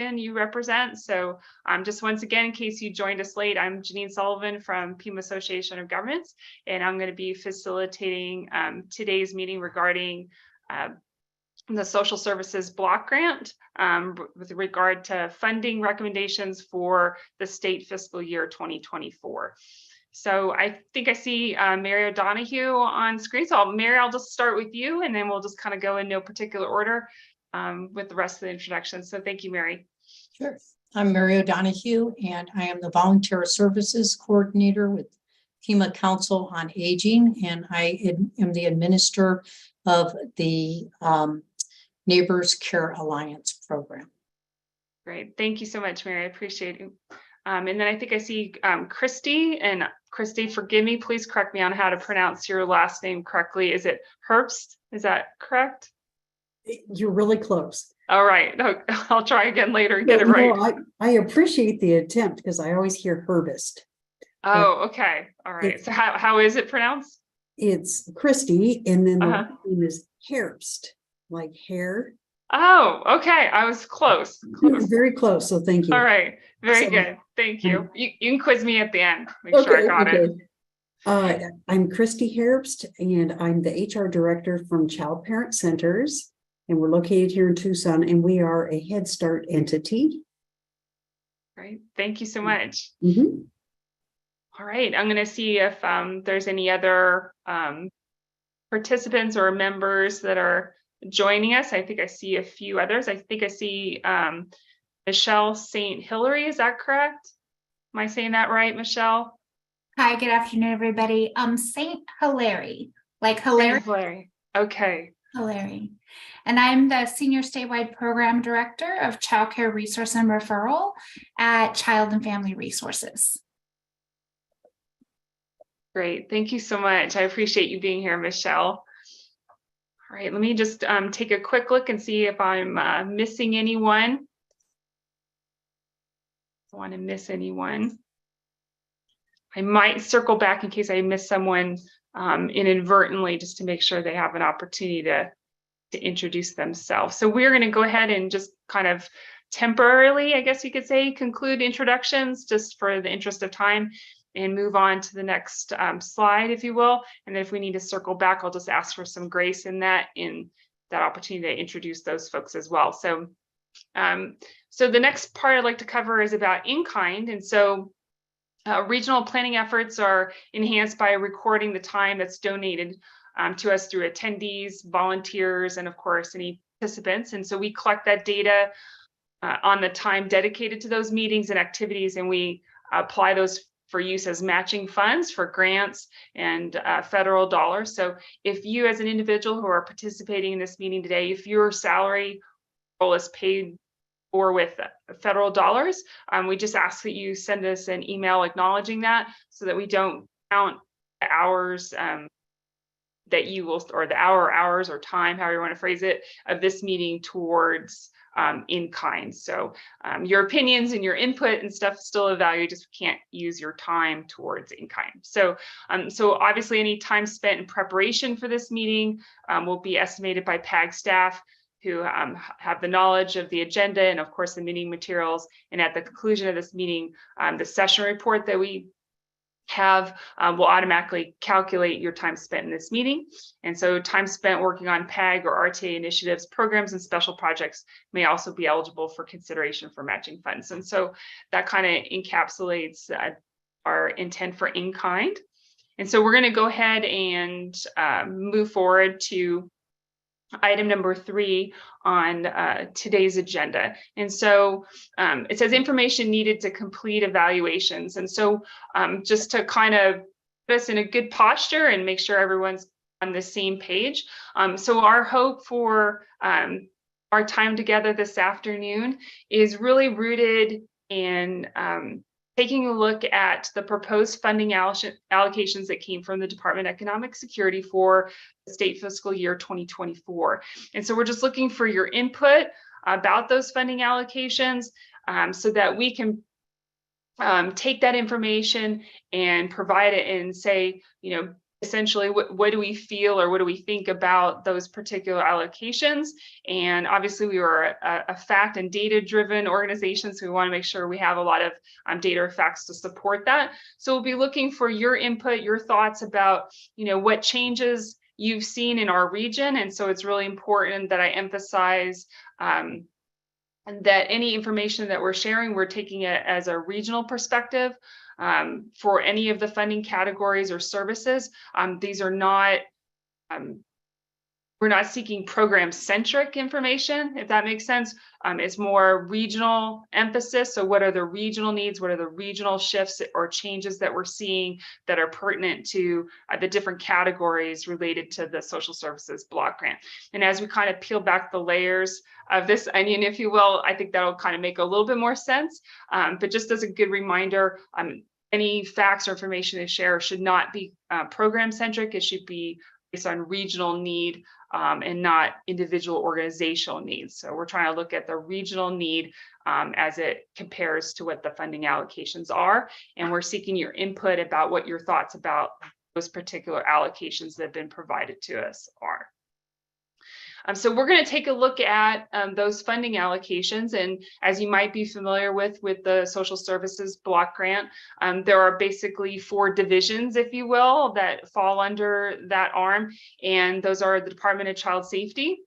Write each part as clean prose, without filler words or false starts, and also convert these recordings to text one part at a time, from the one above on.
you represent. So just once again, in case you joined us late, I'm Janine Sullivan from Pima Association of Governments, and I'm going to be facilitating today's meeting regarding the social services block grant with regard to funding recommendations for the state fiscal year 2024. So I think I see Mary O'Donoghue on screen. So Mary, I'll just start with you, and then we'll just kind of go in no particular order with the rest of the introduction. So thank you, Mary. Sure. I'm Mary O'Donoghue, and I am the Volunteer Services Coordinator with Pima Council on Aging, and I am the administrator of the Neighbors Care Alliance program. Great. Thank you so much, Mary. I appreciate it. And then I think I see Christy, and Christy, forgive me, please correct me on how to pronounce your last name correctly. Is it Herbst? Is that correct? You're really close. All right. I'll try again later and get it right. I appreciate the attempt because I always hear Herbst. Oh, okay. All right. So how is it pronounced? It's Christy, and then the name is Herbst, like hair. Oh, okay. I was close. Very close. So thank you. All right. Very good. Thank you. You can quiz me at the end. Make sure I got it. I'm Christy Herbst, and I'm the HR director from Child Parent Centers, and we're located here in Tucson, and we are a Head Start entity. Great. Thank you so much. Mm-hmm. All right. I'm going to see if there's any other participants or members that are joining us. I think I see a few others. I think I see Michelle St. Hilary. Is that correct? Am I saying that right, Michelle? Hi, good afternoon, everybody. St. Hilary, like Hilary. Hilary. Okay. Hilary. And I'm the Senior Statewide Program Director of Child Care Resource and Referral at Child and Family Resources. Great. Thank you so much. I appreciate you being here, Michelle. All right, let me just take a quick look and see if I'm missing anyone. I don't want to miss anyone. I might circle back in case I miss someone inadvertently, just to make sure they have an opportunity to introduce themselves. So we're going to go ahead and just kind of temporarily, I guess you could say, conclude introductions just for the interest of time, and move on to the next slide, if you will. And then if we need to circle back, I'll just ask for some grace in that opportunity to introduce those folks as well. So, so the next part I'd like to cover is about in-kind. And so regional planning efforts are enhanced by recording the time that's donated to us through attendees, volunteers, and of course, any participants. And so we collect that data on the time dedicated to those meetings and activities, and we apply those for use as matching funds for grants and federal dollars. So if you as an individual who are participating in this meeting today, if your salary is paid for with federal dollars, we just ask that you send us an email acknowledging that, so that we don't count the hours that you will, or the hours or time, however you want to phrase it, of this meeting towards in kind. So your opinions and your input and stuff still of value, just can't use your time towards in kind. So so obviously any time spent in preparation for this meeting will be estimated by PAG staff, who have the knowledge of the agenda and of course the meeting materials. And at the conclusion of this meeting, the session report that we have will automatically calculate your time spent in this meeting. And so time spent working on PAG or RTA initiatives, programs, and special projects may also be eligible for consideration for matching funds. And so that kind of encapsulates our intent for in-kind. And so we're going to go ahead and move forward to item number 3 on today's agenda. And so it says information needed to complete evaluations. And so just to kind of put us in a good posture and make sure everyone's on the same page. So our hope for our time together this afternoon is really rooted in taking a look at the proposed funding allocations that came from the Department of Economic Security for the state fiscal year 2024. And so we're just looking for your input about those funding allocations so that we can take that information and provide it and say, you know, essentially what do we feel or what do we think about those particular allocations. And obviously we were a fact and data driven organization, so we want to make sure we have a lot of data or facts to support that. So we'll be looking for your input, your thoughts about, you know, what changes you've seen in our region. And so it's really important that I emphasize and that any information that we're sharing, we're taking it as a regional perspective. For any of the funding categories or services, these are not, we're not seeking program-centric information, if that makes sense. It's more regional emphasis. So what are the regional needs? What are the regional shifts or changes that we're seeing that are pertinent to the different categories related to the social services block grant? And as we kind of peel back the layers of this onion, if you will, I think that'll kind of make a little bit more sense. But just as a good reminder, any facts or information they share should not be program-centric. It should be based on regional need and not individual organizational needs. So we're trying to look at the regional need as it compares to what the funding allocations are. And we're seeking your input about what your thoughts about those particular allocations that have been provided to us are. So we're going to take a look at those funding allocations. And as you might be familiar with the social services block grant, there are basically 4 divisions, if you will, that fall under that arm. And those are the Department of Child Safety,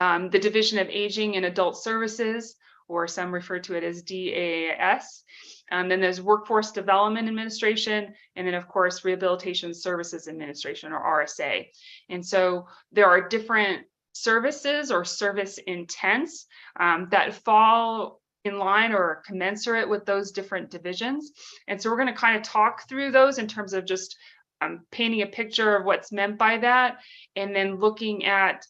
the Division of Aging and Adult Services, or some refer to it as DAAS. Then there's Workforce Development Administration, and then of course, Rehabilitation Services Administration, or RSA. And so there are different services or service intents that fall in line or commensurate with those different divisions. And so we're going to kind of talk through those in terms of just painting a picture of what's meant by that, and then looking at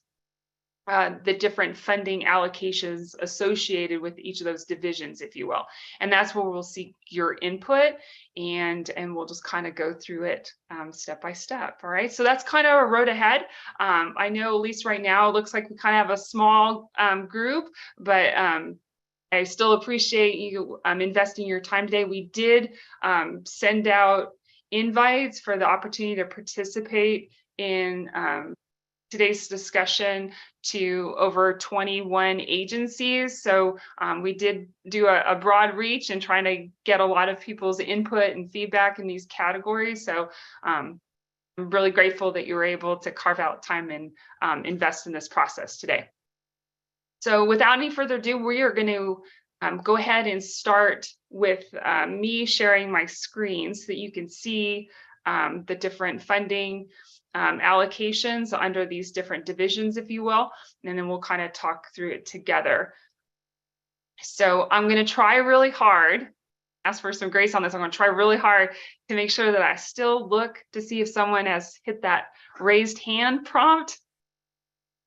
the different funding allocations associated with each of those divisions, if you will. And that's where we'll seek your input, and we'll just kind of go through it step by step. All right, so that's kind of a road ahead. I know at least right now it looks like we kind of have a small group, but I still appreciate you investing your time today. We did send out invites for the opportunity to participate in today's discussion to over 21 agencies. So we did do a broad reach and trying to get a lot of people's input and feedback in these categories. So I'm really grateful that you were able to carve out time and invest in this process today. So without any further ado, we are going to go ahead and start with me sharing my screen so that you can see the different funding allocations under these different divisions, if you will, and then we'll kind of talk through it together. So I'm going to try really hard, ask for some grace on this. I'm going to try really hard to make sure that I still look to see if someone has hit that raised hand prompt.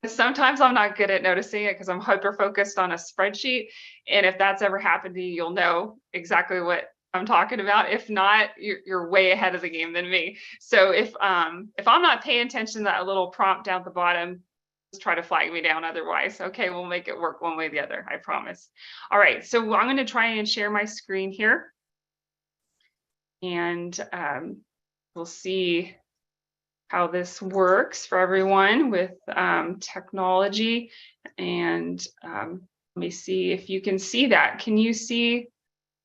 Sometimes I'm not good at noticing it because I'm hyper focused on a spreadsheet. And if that's ever happened to you, you'll know exactly what I'm talking about. If not, you're way ahead of the game than me. So if I'm not paying attention to that little prompt down at the bottom, just try to flag me down otherwise. Okay, we'll make it work one way or the other, I promise. All right, so I'm going to try and share my screen here. And we'll see how this works for everyone with technology. And let me see if you can see that. Can you see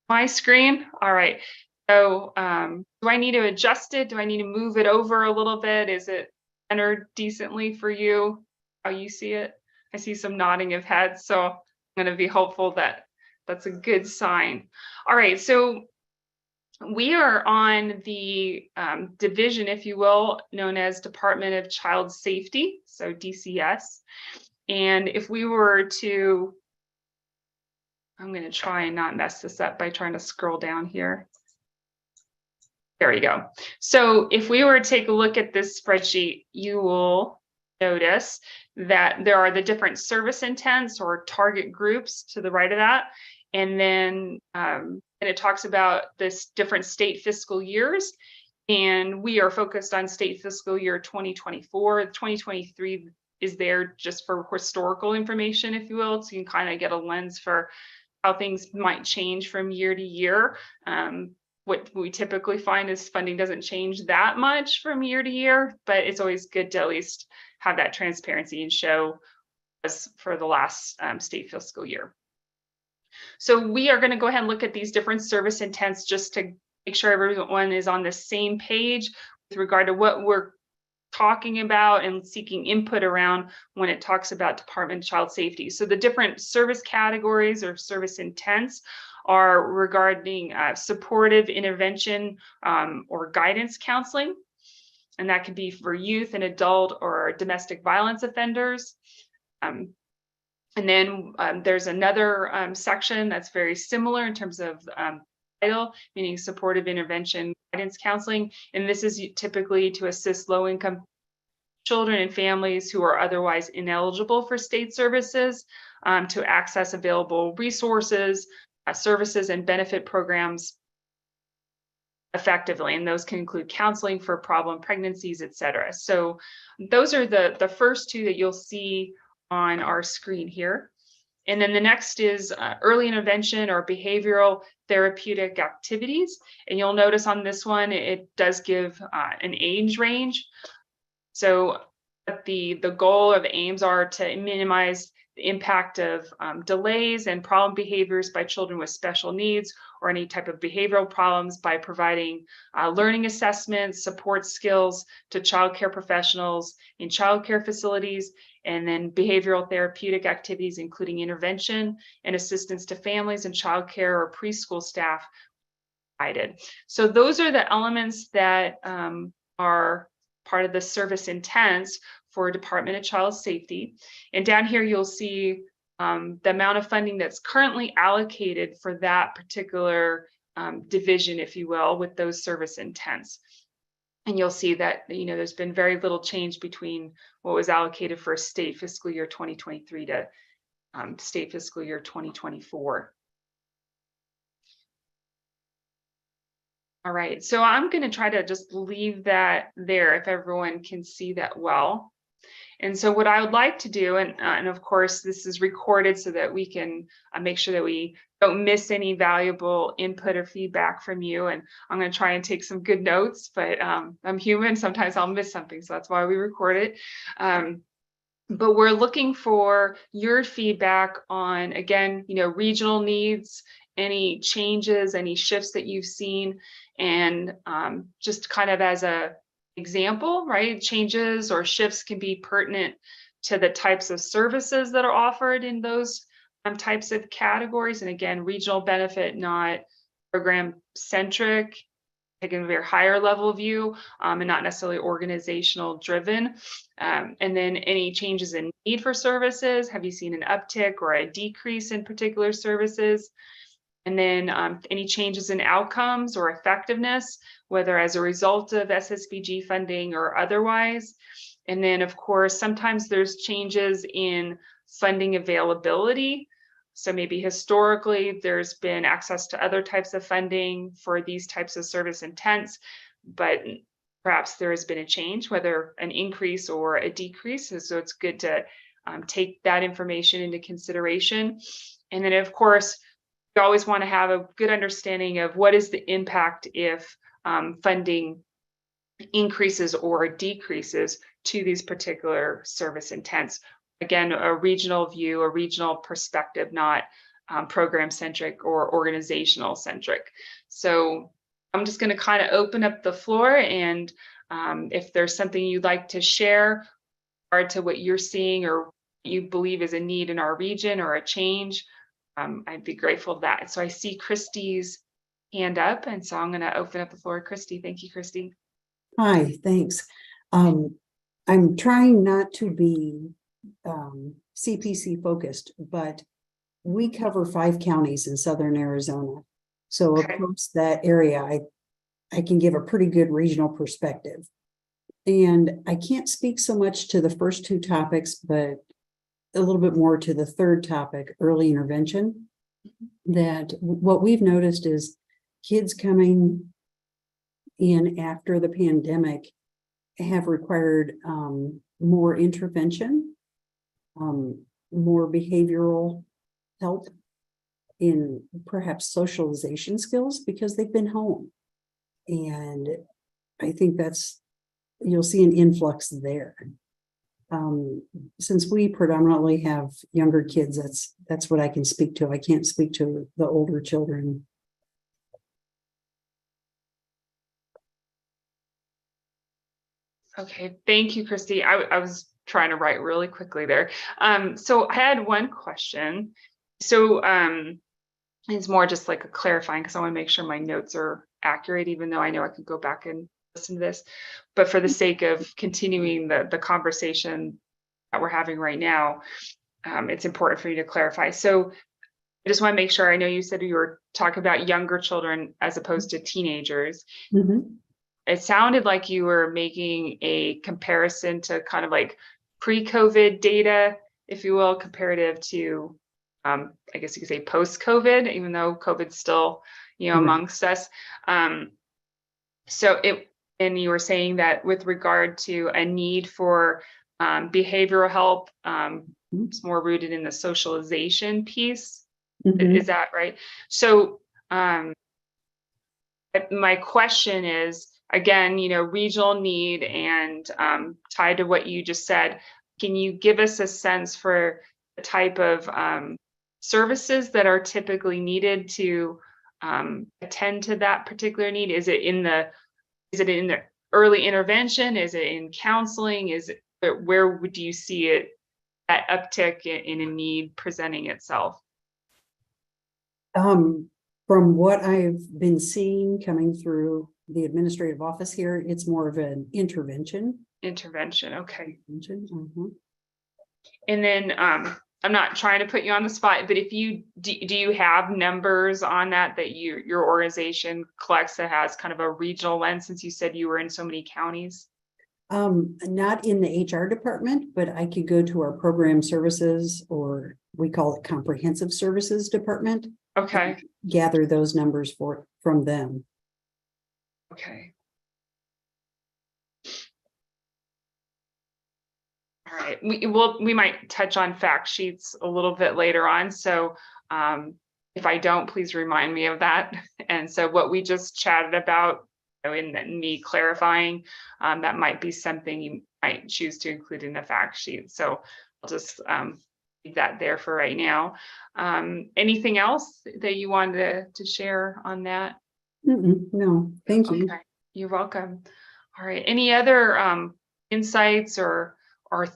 my screen? All right. So do I need to adjust it? Do I need to move it over a little bit? Is it centered decently for you? How you see it? I see some nodding of heads, so I'm going to be hopeful that that's a good sign. All right. So we are on the division, if you will, known as Department of Child Safety, so DCS. And if we were to, I'm going to try and not mess this up by trying to scroll down here. There we go. So if we were to take a look at this spreadsheet, you will notice that there are the different service intents or target groups to the right of that. And then and it talks about this different state fiscal years. And we are focused on state fiscal year 2024. 2023 is there just for historical information, if you will, so you can kind of get a lens for how things might change from year to year. what we typically find is funding doesn't change that much from year to year, but it's always good to at least have that transparency and show us for the last state fiscal year. So we are going to go ahead and look at these different service intents just to make sure everyone is on the same page with regard to what we're talking about and seeking input around when it talks about Department of Child Safety. So the different service categories or service intents are regarding supportive intervention or guidance counseling. And that could be for youth and adult or domestic violence offenders. And then there's another section that's very similar in terms of title, meaning supportive intervention guidance counseling. And this is typically to assist low-income children and families who are otherwise ineligible for state services to access available resources, services, and benefit programs effectively. And those can include counseling for problem pregnancies, et cetera. So those are the first two that you'll see on our screen here. And then the next is early intervention or behavioral therapeutic activities. And you'll notice on this one, it does give an age range. So the goal or the aims are to minimize the impact of delays and problem behaviors by children with special needs or any type of behavioral problems by providing learning assessments, support skills to childcare professionals in childcare facilities, and then behavioral therapeutic activities, including intervention and assistance to families and childcare or preschool staff provided. So those are the elements that are part of the service intents for Department of Child Safety. And down here, you'll see the amount of funding that's currently allocated for that particular division, if you will, with those service intents. And you'll see that, there's been very little change between what was allocated for state fiscal year 2023 to state fiscal year 2024. All right, so I'm going to try to just leave that there if everyone can see that well. And so what I would like to do, and of course this is recorded so that we can make sure that we don't miss any valuable input or feedback from you. And I'm going to try and take some good notes, but I'm human. Sometimes I'll miss something, so that's why we record it. But we're looking for your feedback on, again, regional needs, any changes, any shifts that you've seen, and just kind of as a example, right? Changes or shifts can be pertinent to the types of services that are offered in those types of categories. And again, regional benefit, not program centric, taking a very higher level view, and not necessarily organizational driven. And then any changes in need for services. Have you seen an uptick or a decrease in particular services? And then any changes in outcomes or effectiveness, whether as a result of SSBG funding or otherwise. And then, of course, sometimes there's changes in funding availability. So maybe historically, there's been access to other types of funding for these types of service intents, but perhaps there has been a change, whether an increase or a decrease. And so it's good to take that information into consideration. And then, of course, you always want to have a good understanding of what is the impact if funding increases or decreases to these particular service intents. Again, a regional view, a regional perspective, not program centric or organizational centric. So I'm just going to kind of open up the floor, and if there's something you'd like to share regard to what you're seeing or you believe is a need in our region or a change, I'd be grateful for that. So I see Christy's hand up, and so I'm going to open up the floor. Christy, thank you, Christy. Hi, thanks. I'm trying not to be CPC focused, but we cover 5 counties in southern Arizona. So Okay. across that area, I can give a pretty good regional perspective. And I can't speak so much to the first 2 topics, but a little bit more to the third topic, early intervention. That what we've noticed is kids coming in after the pandemic have required more intervention, more behavioral help, in perhaps socialization skills because they've been home. And I think you'll see an influx there. Since we predominantly have younger kids, that's what I can speak to. I can't speak to the older children. Okay, thank you, Christy. I was trying to write really quickly there. So I had one question. So it's more just like a clarifying, because I want to make sure my notes are accurate, even though I know I could go back and listen to this. But for the sake of continuing the conversation that we're having right now, it's important for you to clarify. So I just want to make sure, I know you said you were talking about younger children as opposed to teenagers. Mhm. It sounded like you were making a comparison to kind of like pre-COVID data, if you will, comparative to, I guess you could say post-COVID, even though COVID's still, Right. amongst us. And you were saying that with regard to a need for behavioral help, it's more rooted in the socialization piece. Mhm. Is that right? So my question is, again, regional need and tied to what you just said, can you give us a sense for the type of services that are typically needed to attend to that particular need? Is it in the early intervention? Is it in counseling? Where would you see it, that uptick in a need presenting itself? From what I've been seeing coming through the administrative office here, it's more of an intervention. Intervention, okay. Mhm. And then I'm not trying to put you on the spot, but if you do you have numbers on that your organization collects that has kind of a regional lens, since you said you were in so many counties? Not in the HR department, but I could go to our program services, or we call it comprehensive services department. Okay. Gather those numbers from them. Okay. All right. We might touch on fact sheets a little bit later on. So if I don't, please remind me of that. And so what we just chatted about, in me clarifying, that might be something you might choose to include in the fact sheet. So I'll just leave that there for right now. Anything else that you wanted to share on that? No, thank you. Okay, you're welcome. All right. Any other insights or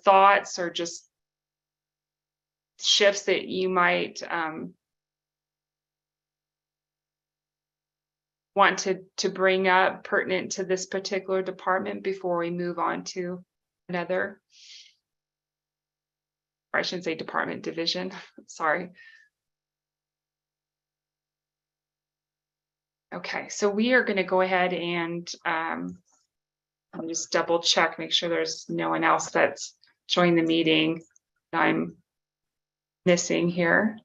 thoughts, or just shifts that you might want to bring up pertinent to this particular department before we move on to another? Or I shouldn't say department, division. Sorry. Okay, so we are going to go ahead and I'll just double check, make sure there's no one else that's joined the meeting that I'm missing here.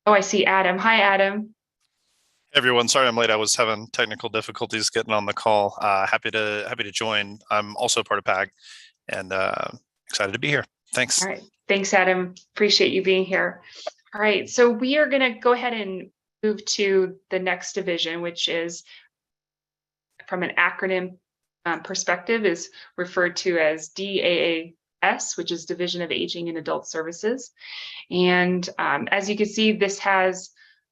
Oh, I see Adam. Hi, Adam. Everyone, sorry I'm late. I was having technical difficulties getting on the call. Happy to join. I'm also part of PAG, and excited to be here. Thanks. All right. Thanks, Adam. Appreciate you being here. All right. So we are going to go ahead and move to the next division, which is, from an acronym perspective, is referred to as DAAS, which is Division of Aging and Adult Services. And as you can see, this has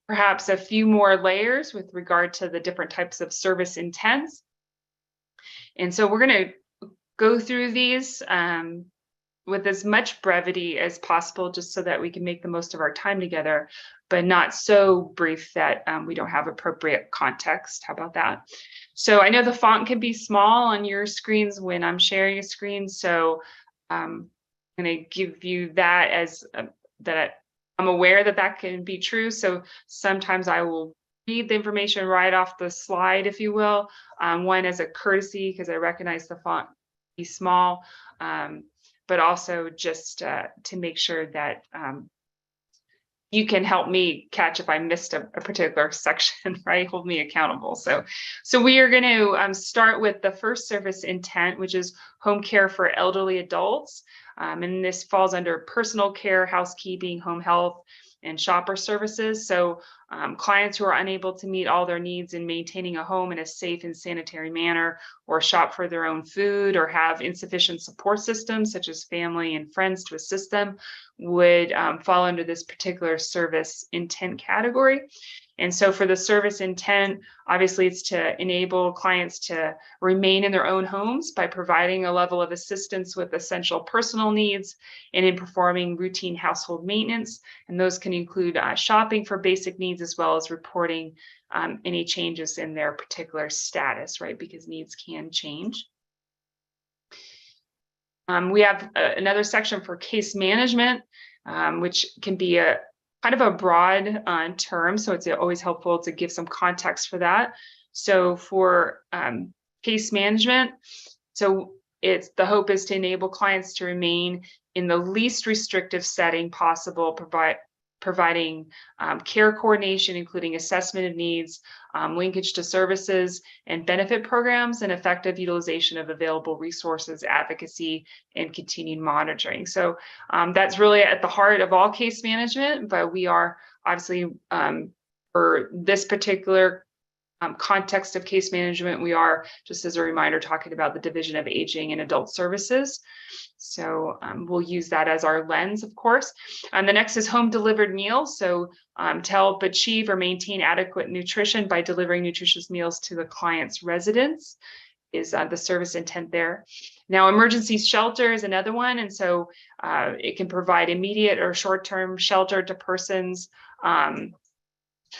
perhaps a few more layers with regard to the different types of service intents. And so we're going to go through these with as much brevity as possible, just so that we can make the most of our time together, but not so brief that we don't have appropriate context. How about that? So I know the font can be small on your screens when I'm sharing a screen. So I'm going to give you that as that I'm aware that can be true. So sometimes I will read the information right off the slide, if you will, one as a courtesy, because I recognize the font be small, but also just to make sure that you can help me catch if I missed a particular section, right? Hold me accountable. So we are going to start with the first service intent, which is home care for elderly adults. And this falls under personal care, housekeeping, home health, and shopper services. So clients who are unable to meet all their needs in maintaining a home in a safe and sanitary manner, or shop for their own food, or have insufficient support systems such as family and friends to assist them, would fall under this particular service intent category. And so for the service intent, obviously it's to enable clients to remain in their own homes by providing a level of assistance with essential personal needs and in performing routine household maintenance. And those can include shopping for basic needs, as well as reporting any changes in their particular status, right? Because needs can change. We have another section for case management, which can be a kind of a broad term, so it's always helpful to give some context for that. So for case management, so the hope is to enable clients to remain in the least restrictive setting possible, providing care coordination, including assessment of needs, linkage to services and benefit programs, and effective utilization of available resources, advocacy, and continued monitoring. So that's really at the heart of all case management, but we are obviously, for this particular context of case management, we are, just as a reminder, talking about the Division of Aging and Adult Services. So we'll use that as our lens, of course. And the next is home delivered meals. So to help achieve or maintain adequate nutrition by delivering nutritious meals to the client's residence is the service intent there. Now, emergency shelter is another one. And so it can provide immediate or short-term shelter to persons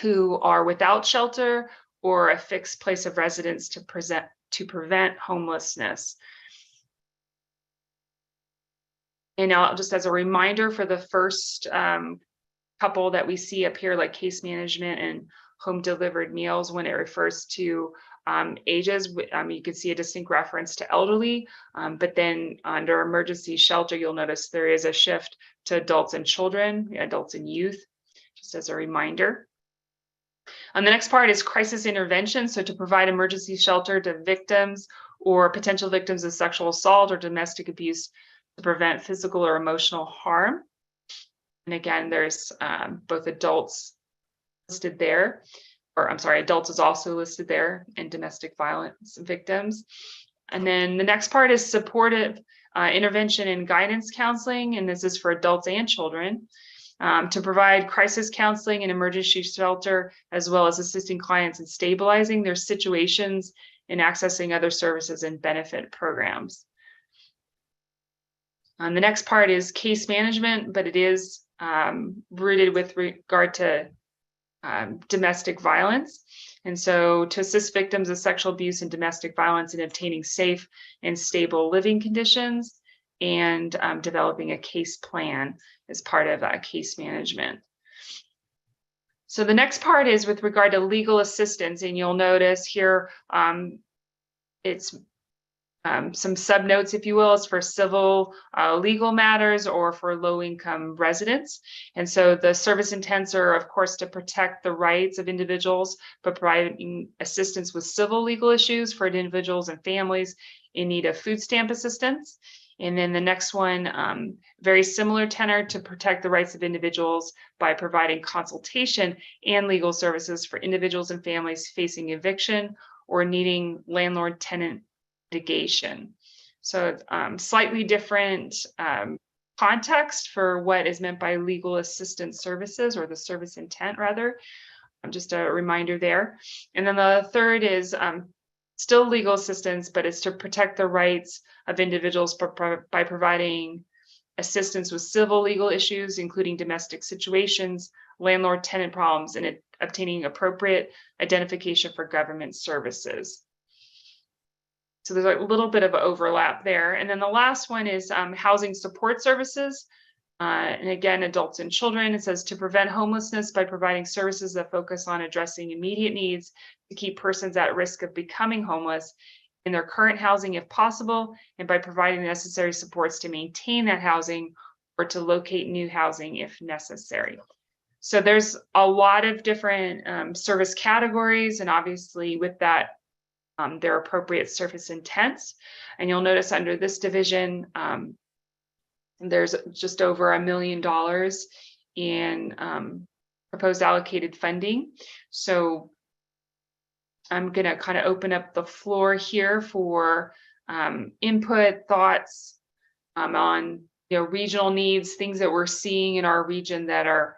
who are without shelter or a fixed place of residence to prevent homelessness. And now, just as a reminder, for the first couple that we see up here, like case management and home delivered meals, when it refers to ages, you can see a distinct reference to elderly, but then under emergency shelter, you'll notice there is a shift to adults and children, adults and youth, just as a reminder. And the next part is crisis intervention. So to provide emergency shelter to victims or potential victims of sexual assault or domestic abuse to prevent physical or emotional harm. And again, there's both adults listed there, or I'm sorry, adults is also listed there, and domestic violence victims. And then the next part is supportive intervention and guidance counseling, and this is for adults and children. To provide crisis counseling and emergency shelter, as well as assisting clients in stabilizing their situations and accessing other services and benefit programs. The next part is case management, but it is rooted with regard to domestic violence. And so to assist victims of sexual abuse and domestic violence in obtaining safe and stable living conditions, and developing a case plan as part of case management. So the next part is with regard to legal assistance, and you'll notice here it's some subnotes, if you will, is for civil legal matters or for low-income residents. And so the service intents are, of course, to protect the rights of individuals, but providing assistance with civil legal issues for individuals and families in need of food stamp assistance. And then the next one, very similar tenor, to protect the rights of individuals by providing consultation and legal services for individuals and families facing eviction or needing landlord-tenant litigation. So slightly different context for what is meant by legal assistance services, or the service intent rather. Just a reminder there. And then the third is still legal assistance, but it's to protect the rights of individuals by providing assistance with civil legal issues, including domestic situations, landlord-tenant problems, and obtaining appropriate identification for government services. So there's a little bit of overlap there. And then the last one is housing support services. And again, adults and children. It says to prevent homelessness by providing services that focus on addressing immediate needs to keep persons at risk of becoming homeless in their current housing if possible, and by providing the necessary supports to maintain that housing or to locate new housing if necessary. So there's a lot of different service categories, and obviously with that, their appropriate service intents. And you'll notice under this division, There's just over $1 million in proposed allocated funding. So I'm going to kind of open up the floor here for input, thoughts on regional needs, things that we're seeing in our region that are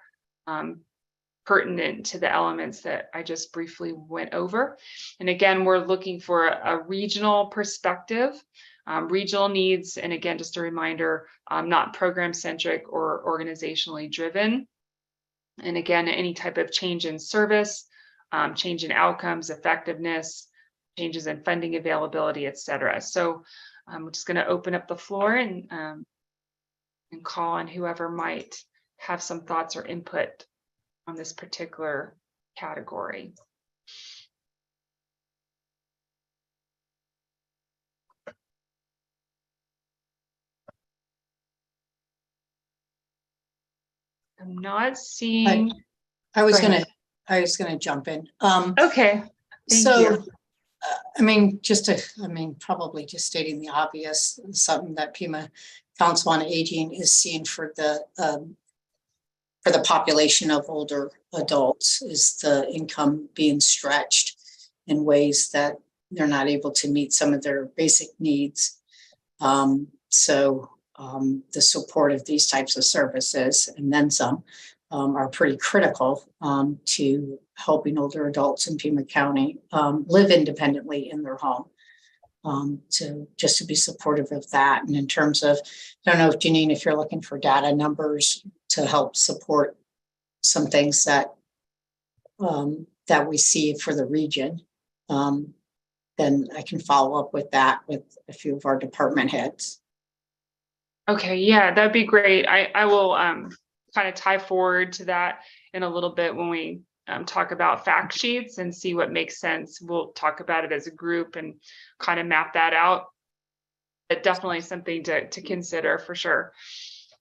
pertinent to the elements that I just briefly went over. And again, we're looking for a regional perspective, regional needs, and again, just a reminder, not program centric or organizationally driven. And again, any type of change in service, change in outcomes, effectiveness, changes in funding availability, et cetera. So I'm just going to open up the floor and call on whoever might have some thoughts or input on this particular category. I'm not seeing. I was Go ahead. gonna jump in. Okay. Thank So, you. I mean, probably just stating the obvious, something that Pima Council on Aging is seeing for the population of older adults is the income being stretched in ways that they're not able to meet some of their basic needs. The support of these types of services and then some are pretty critical to helping older adults in Pima County live independently in their home. To be supportive of that. And in terms of, I don't know if Janine, if you're looking for data numbers to help support some things that we see for the region, then I can follow up with that with a few of our department heads. Okay, yeah, that'd be great. I will kind of tie forward to that in a little bit when we talk about fact sheets and see what makes sense. We'll talk about it as a group and kind of map that out. But definitely something to consider for sure.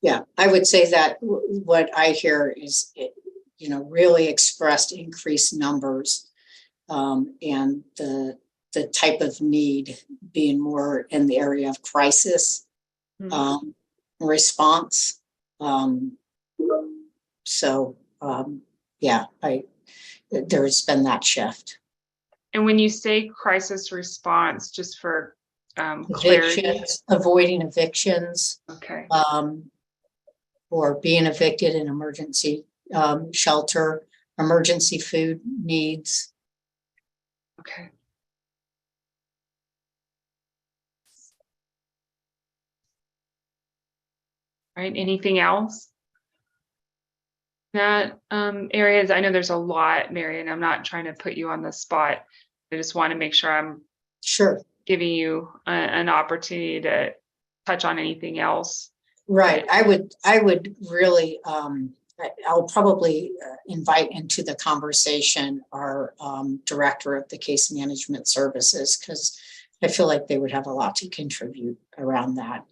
Yeah, I would say that what I hear is, really expressed increased numbers and the type of need being more in the area of crisis response. There has been that shift. And when you say crisis response, just for clarity, Evictions, avoiding evictions, okay, or being evicted in emergency shelter, emergency food needs. okay. All right, anything else? That areas, I know there's a lot, Marion. I'm not trying to put you on the spot. I just want to make sure I'm Sure. giving you an opportunity to touch on anything else. Right. I would really, I'll probably invite into the conversation our director of the case management services, because I feel like they would have a lot to contribute around that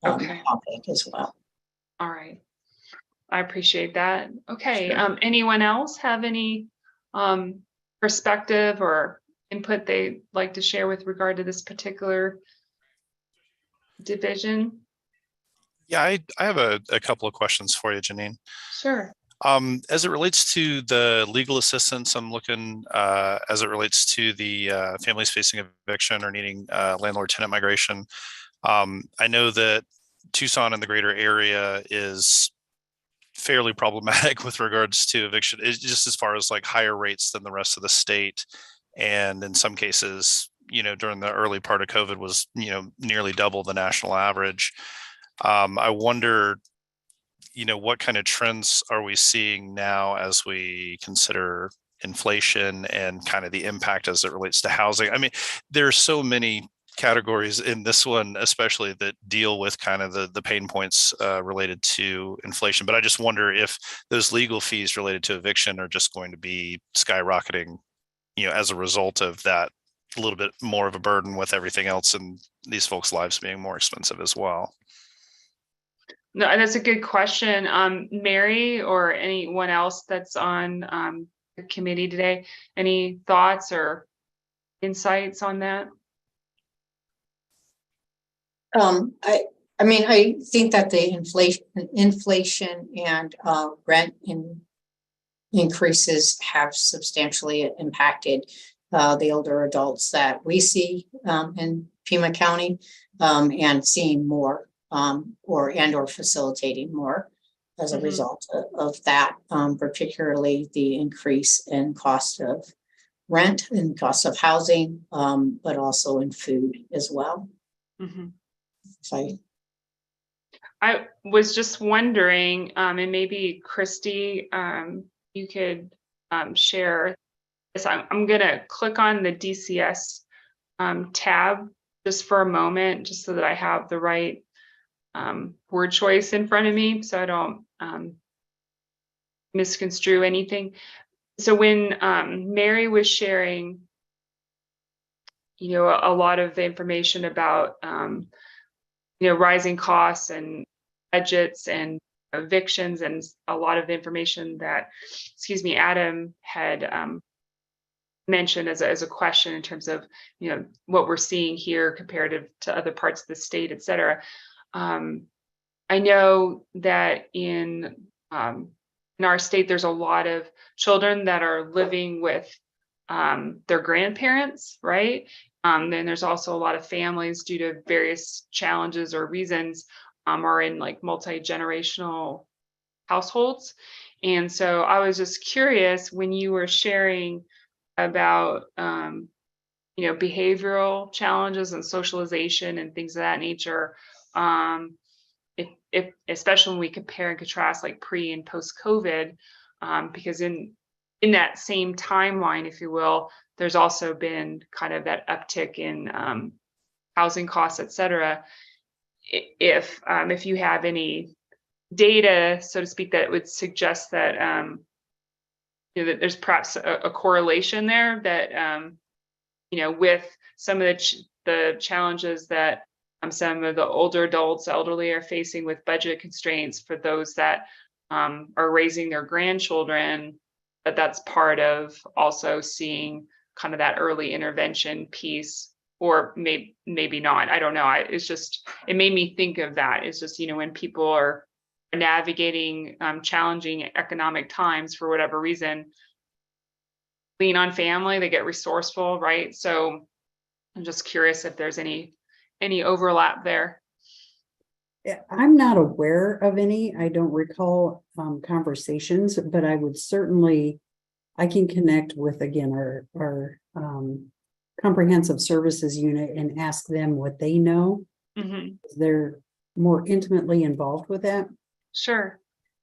topic as well. All right. I appreciate that. Okay. Sure. Anyone else have any perspective or input they'd like to share with regard to this particular division? Yeah, I have a couple of questions for you, Janine. Sure. As it relates to the legal assistance, I'm looking as it relates to the families facing eviction or needing landlord-tenant migration. I know that Tucson and the greater area is fairly problematic with regards to eviction, it's just as far as like higher rates than the rest of the state. And in some cases, during the early part of COVID was, nearly double the national average. I wonder, what kind of trends are we seeing now as we consider inflation and kind of the impact as it relates to housing? I mean, there are so many categories in this one, especially that deal with kind of the pain points related to inflation. But I just wonder if those legal fees related to eviction are just going to be skyrocketing, as a result of that, a little bit more of a burden with everything else and these folks' lives being more expensive as well. No, that's a good question. Mary or anyone else that's on the committee today, any thoughts or insights on that? I mean, I think that the inflation and rent increases have substantially impacted the older adults that we see in Pima County, and seeing more or facilitating more as a Mhm. result of that, particularly the increase in cost of rent and cost of housing, but also in food as well. Mhm. So I was just wondering, and maybe Christy, you could share this. I'm gonna click on the DCS tab just for a moment, just so that I have the right word choice in front of me, so I don't misconstrue anything. So when Mary was sharing, a lot of the information about rising costs and budgets and evictions, and a lot of the information that, Adam had mentioned as a question in terms of, what we're seeing here comparative to other parts of the state, et cetera. I know that in our state, there's a lot of children that are living with their grandparents, right? Then there's also a lot of families, due to various challenges or reasons, are in like multi-generational households. And so I was just curious, when you were sharing about behavioral challenges and socialization and things of that nature, if especially when we compare and contrast like pre and post COVID, because in that same timeline, if you will, there's also been kind of that uptick in housing costs, et cetera. If you have any data, so to speak, that would suggest that that there's perhaps a correlation there, that with some of the challenges that some of the elderly are facing with budget constraints, for those that are raising their grandchildren, that's part of also seeing kind of that early intervention piece, or maybe not. I don't know. It made me think of that. It's just, when people are navigating challenging economic times for whatever reason, lean on family, they get resourceful, right? So I'm just curious if there's any overlap there. Yeah, I'm not aware of any. I don't recall conversations, but I would certainly, I can connect with, again, our comprehensive services unit and ask them what they know. Mm-hmm. They're more intimately involved with that. Sure.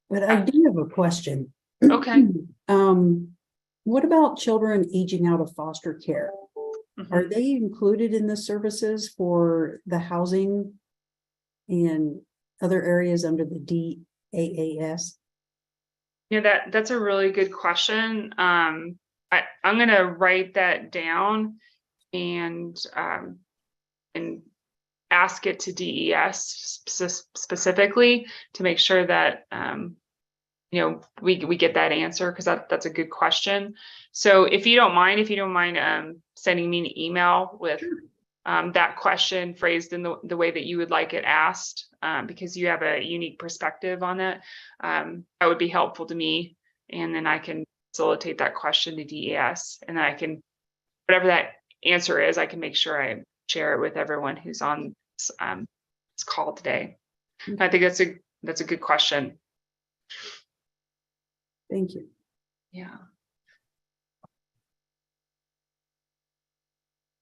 But I do have a question. Okay. What about children aging out of foster care? Mhm. Are they included in the services for the housing and other areas under the DAAS? That's a really good question. I'm gonna write that down and ask it to DES specifically, to make sure that we get that answer, because that's a good question. So if you don't mind sending me an email with that question phrased in the way that you would like it asked, because you have a unique perspective on that, that would be helpful to me. And then I can facilitate that question to DES, and then I can, whatever that answer is, I can make sure I share it with everyone who's on this call today. I think that's a good question. Thank you. Yeah.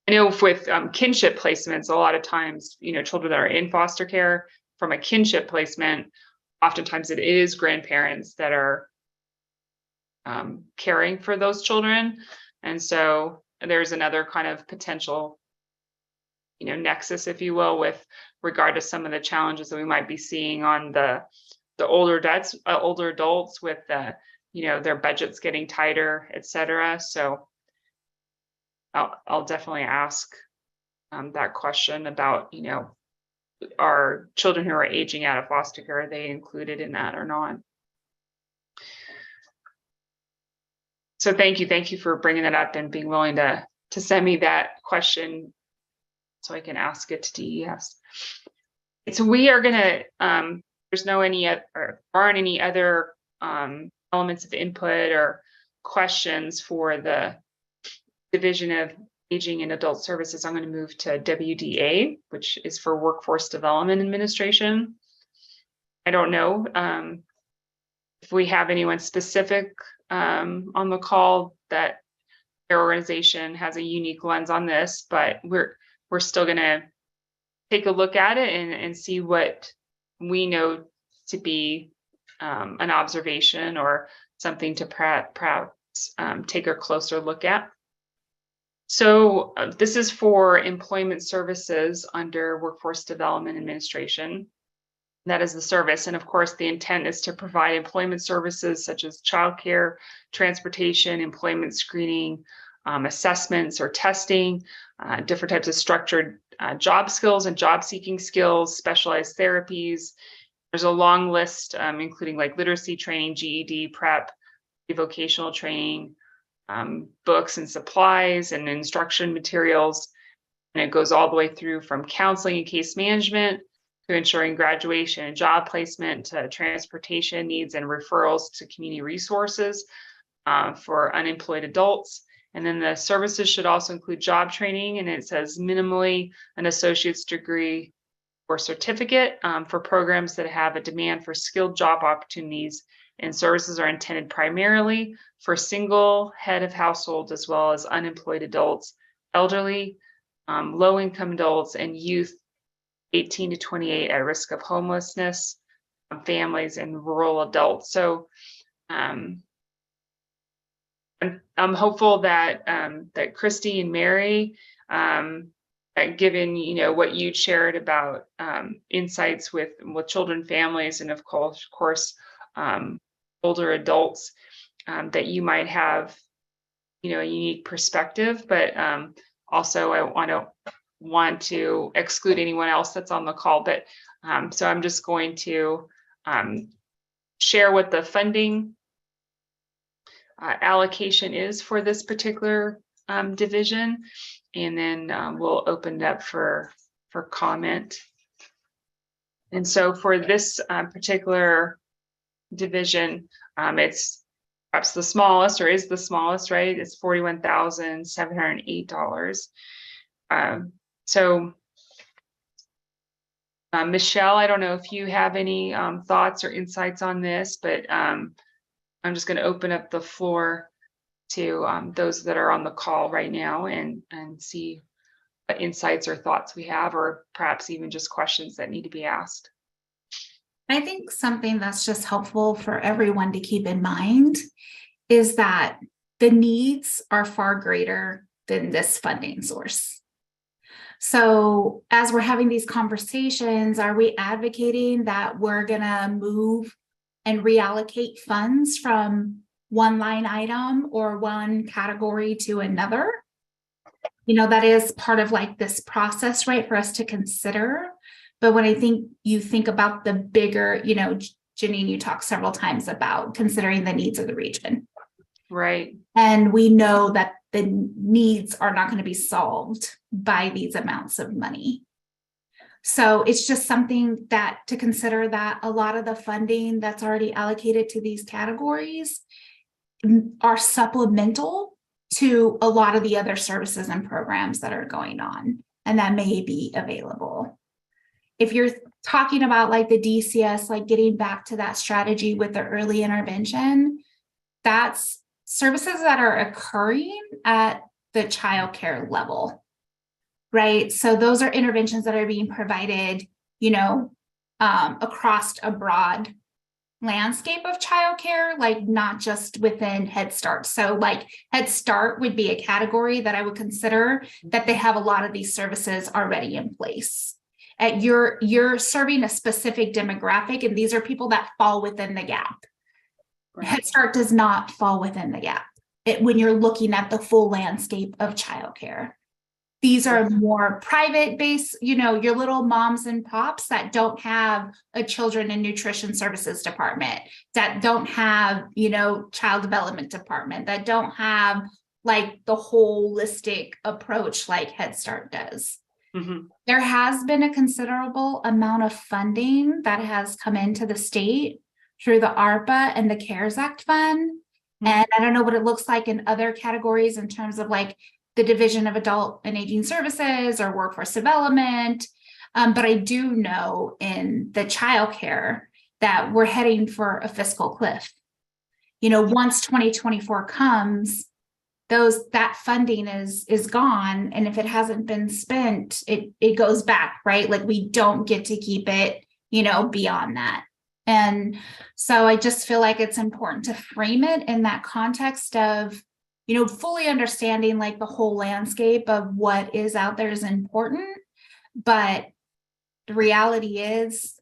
I know with kinship placements, a lot of times, children that are in foster care from a kinship placement, oftentimes it is grandparents that are caring for those children. And so there's another kind of potential, nexus, if you will, with regard to some of the challenges that we might be seeing on the older adults with their budgets getting tighter, et cetera. So I'll definitely ask that question about, are children who are aging out of foster care, are they included in that or not? So thank you for bringing that up and being willing to send me that question so I can ask it to DES. So we are gonna, there's no any, or aren't any other elements of input or questions for the Division of Aging and Adult Services. I'm going to move to WDA, which is for Workforce Development Administration. I don't know if we have anyone specific on the call that their organization has a unique lens on this, but we're still going to take a look at it and see what we know to be an observation or something to perhaps take a closer look at. So this is for employment services under Workforce Development Administration. That is the service. And of course, the intent is to provide employment services such as childcare, transportation, employment screening, assessments or testing, different types of structured job skills and job seeking skills, specialized therapies. There's a long list, including like literacy training, GED, prep, vocational training, books and supplies and instruction materials. And it goes all the way through from counseling and case management to ensuring graduation and job placement, to transportation needs and referrals to community resources for unemployed adults. And then the services should also include job training, and it says minimally an associate's degree or certificate for programs that have a demand for skilled job opportunities, and services are intended primarily for single head of households as well as unemployed adults, elderly, low-income adults, and youth 18 to 28 at risk of homelessness, families, and rural adults. So I'm hopeful that that Christy and Mary, given what you shared about insights with children, families, and of course older adults, that you might have a unique perspective, but also I don't want to exclude anyone else that's on the call. But so I'm just going to share what the funding allocation is for this particular division, and then we'll open it up for comment. And so for this particular division, it's perhaps the smallest, or is the smallest, right? It's $41,708. So Michelle, I don't know if you have any thoughts or insights on this, but I'm just going to open up the floor to those that are on the call right now and see what insights or thoughts we have, or perhaps even just questions that need to be asked. I think something that's just helpful for everyone to keep in mind is that the needs are far greater than this funding source. So as we're having these conversations, are we advocating that we're going to move and reallocate funds from one line item or one category to another? That is part of like this process, right, for us to consider. But when I think you think about the bigger, Janine, you talked several times about considering the needs of the region. Right. And we know that the needs are not going to be solved by these amounts of money. So it's just something that to consider, that a lot of the funding that's already allocated to these categories are supplemental to a lot of the other services and programs that are going on and that may be available. If you're talking about like the DCS, like getting back to that strategy with the early intervention, that's services that are occurring at the childcare level, right? So those are interventions that are being provided, across a broad landscape of childcare, like not just within Head Start. So like Head Start would be a category that I would consider that they have a lot of these services already in place. You're serving a specific demographic, and these are people that fall within the gap. Right. Head Start does not fall within the gap when you're looking at the full landscape of childcare. These are more private based, your little moms and pops that don't have a children and nutrition services department, that don't have, child development department, that don't have like the holistic approach like Head Start does. Mhm. There has been a considerable amount of funding that has come into the state through the ARPA and the CARES Act fund. And I don't know what it looks like in other categories in terms of like the Division of Adult and Aging Services or Workforce Development. But I do know in the childcare that we're heading for a fiscal cliff. Once 2024 comes, that funding is gone, and if it hasn't been spent, it goes back, right? Like we don't get to keep it, beyond that. And so I just feel like it's important to frame it in that context of, fully understanding like the whole landscape of what is out there is important. But the reality is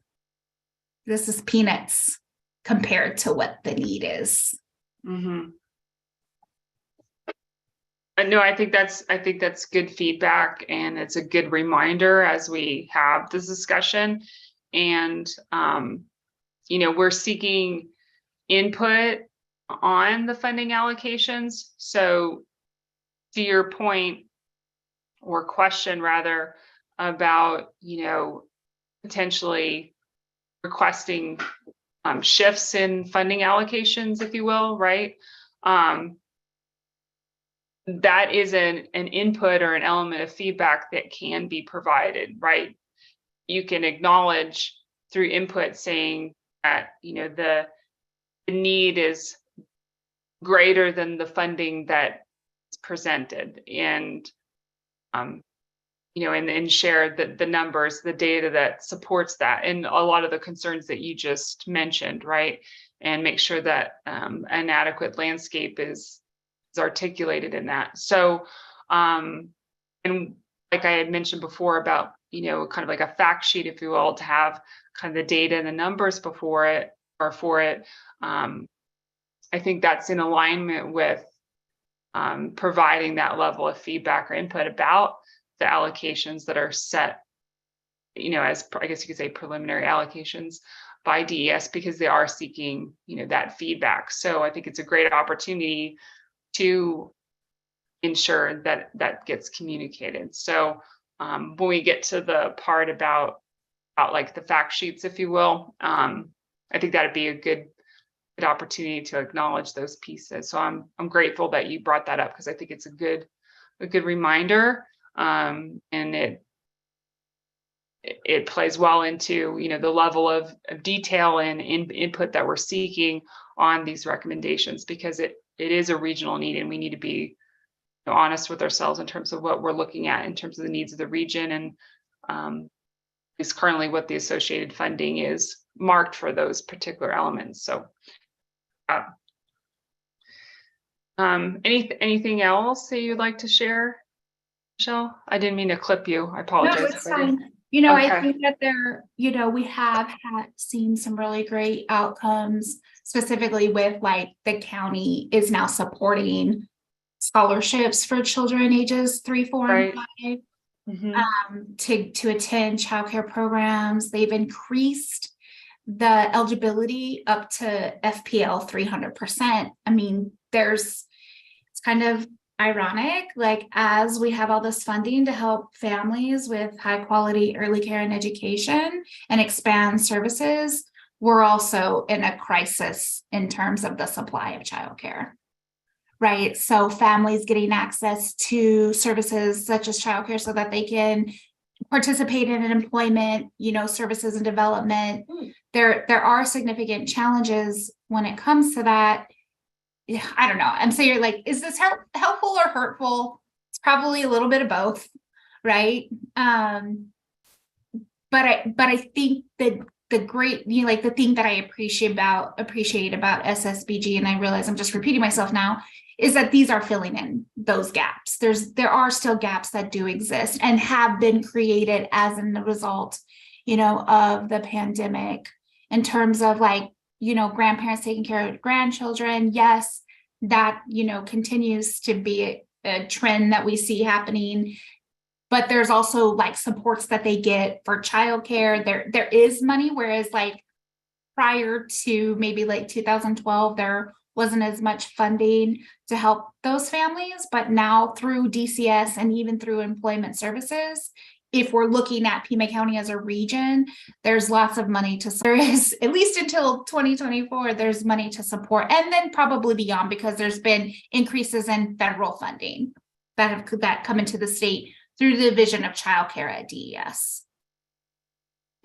this is peanuts compared to what the need is. Mm-hmm. No, I think that's good feedback, and it's a good reminder as we have this discussion. And we're seeking input on the funding allocations. So to your point or question rather about, potentially requesting shifts in funding allocations, if you will, right? That is an input or an element of feedback that can be provided, right? You can acknowledge through input saying that, the need is greater than the funding that is presented, and and share the numbers, the data that supports that, and a lot of the concerns that you just mentioned, right? And make sure that an adequate landscape is articulated in that. So, and like I had mentioned before about, kind of like a fact sheet, if you will, to have kind of the data and the numbers before it or for it. I think that's in alignment with providing that level of feedback or input about the allocations that are set, as I guess you could say preliminary allocations by DES, because they are seeking, that feedback. So I think it's a great opportunity to ensure that that gets communicated. So when we get to the part about like the fact sheets, if you will, I think that'd be a good opportunity to acknowledge those pieces. So I'm grateful that you brought that up, because I think it's a good reminder, and it plays well into the level of detail and input that we're seeking on these recommendations, because it is a regional need, and we need to be honest with ourselves in terms of what we're looking at in terms of the needs of the region, and is currently what the associated funding is marked for those particular elements. So anything else that you'd like to share, Michelle? I didn't mean to clip you. I apologize. No, it's if I did. fine. I Okay. think that we have seen some really great outcomes, specifically with like the county is now supporting scholarships for children ages 3, 4, Right. and 5 Mhm. to attend childcare programs. They've increased the eligibility up to FPL 300%. I mean, it's kind of ironic, like as we have all this funding to help families with high quality early care and education and expand services, we're also in a crisis in terms of the supply of childcare, right? So families getting access to services such as childcare so that they can participate in employment, services and development. There are significant challenges when it comes to that. I don't know. And so you're like, is this helpful or hurtful? It's probably a little bit of both, right? But I think that the great, like the thing that I appreciate about SSBG, and I realize I'm just repeating myself now, is that these are filling in those gaps. There are still gaps that do exist and have been created as a result, of the pandemic, in terms of like, grandparents taking care of grandchildren. Yes, that, continues to be a trend that we see happening. But there's also like supports that they get for childcare. There is money, whereas like prior to maybe like 2012, there wasn't as much funding to help those families. But now through DCS and even through employment services, if we're looking at Pima County as a region, there's lots of money there is, at least until 2024, there's money to support, and then probably beyond, because there's been increases in federal funding that come into the state through the Division of Childcare at DES.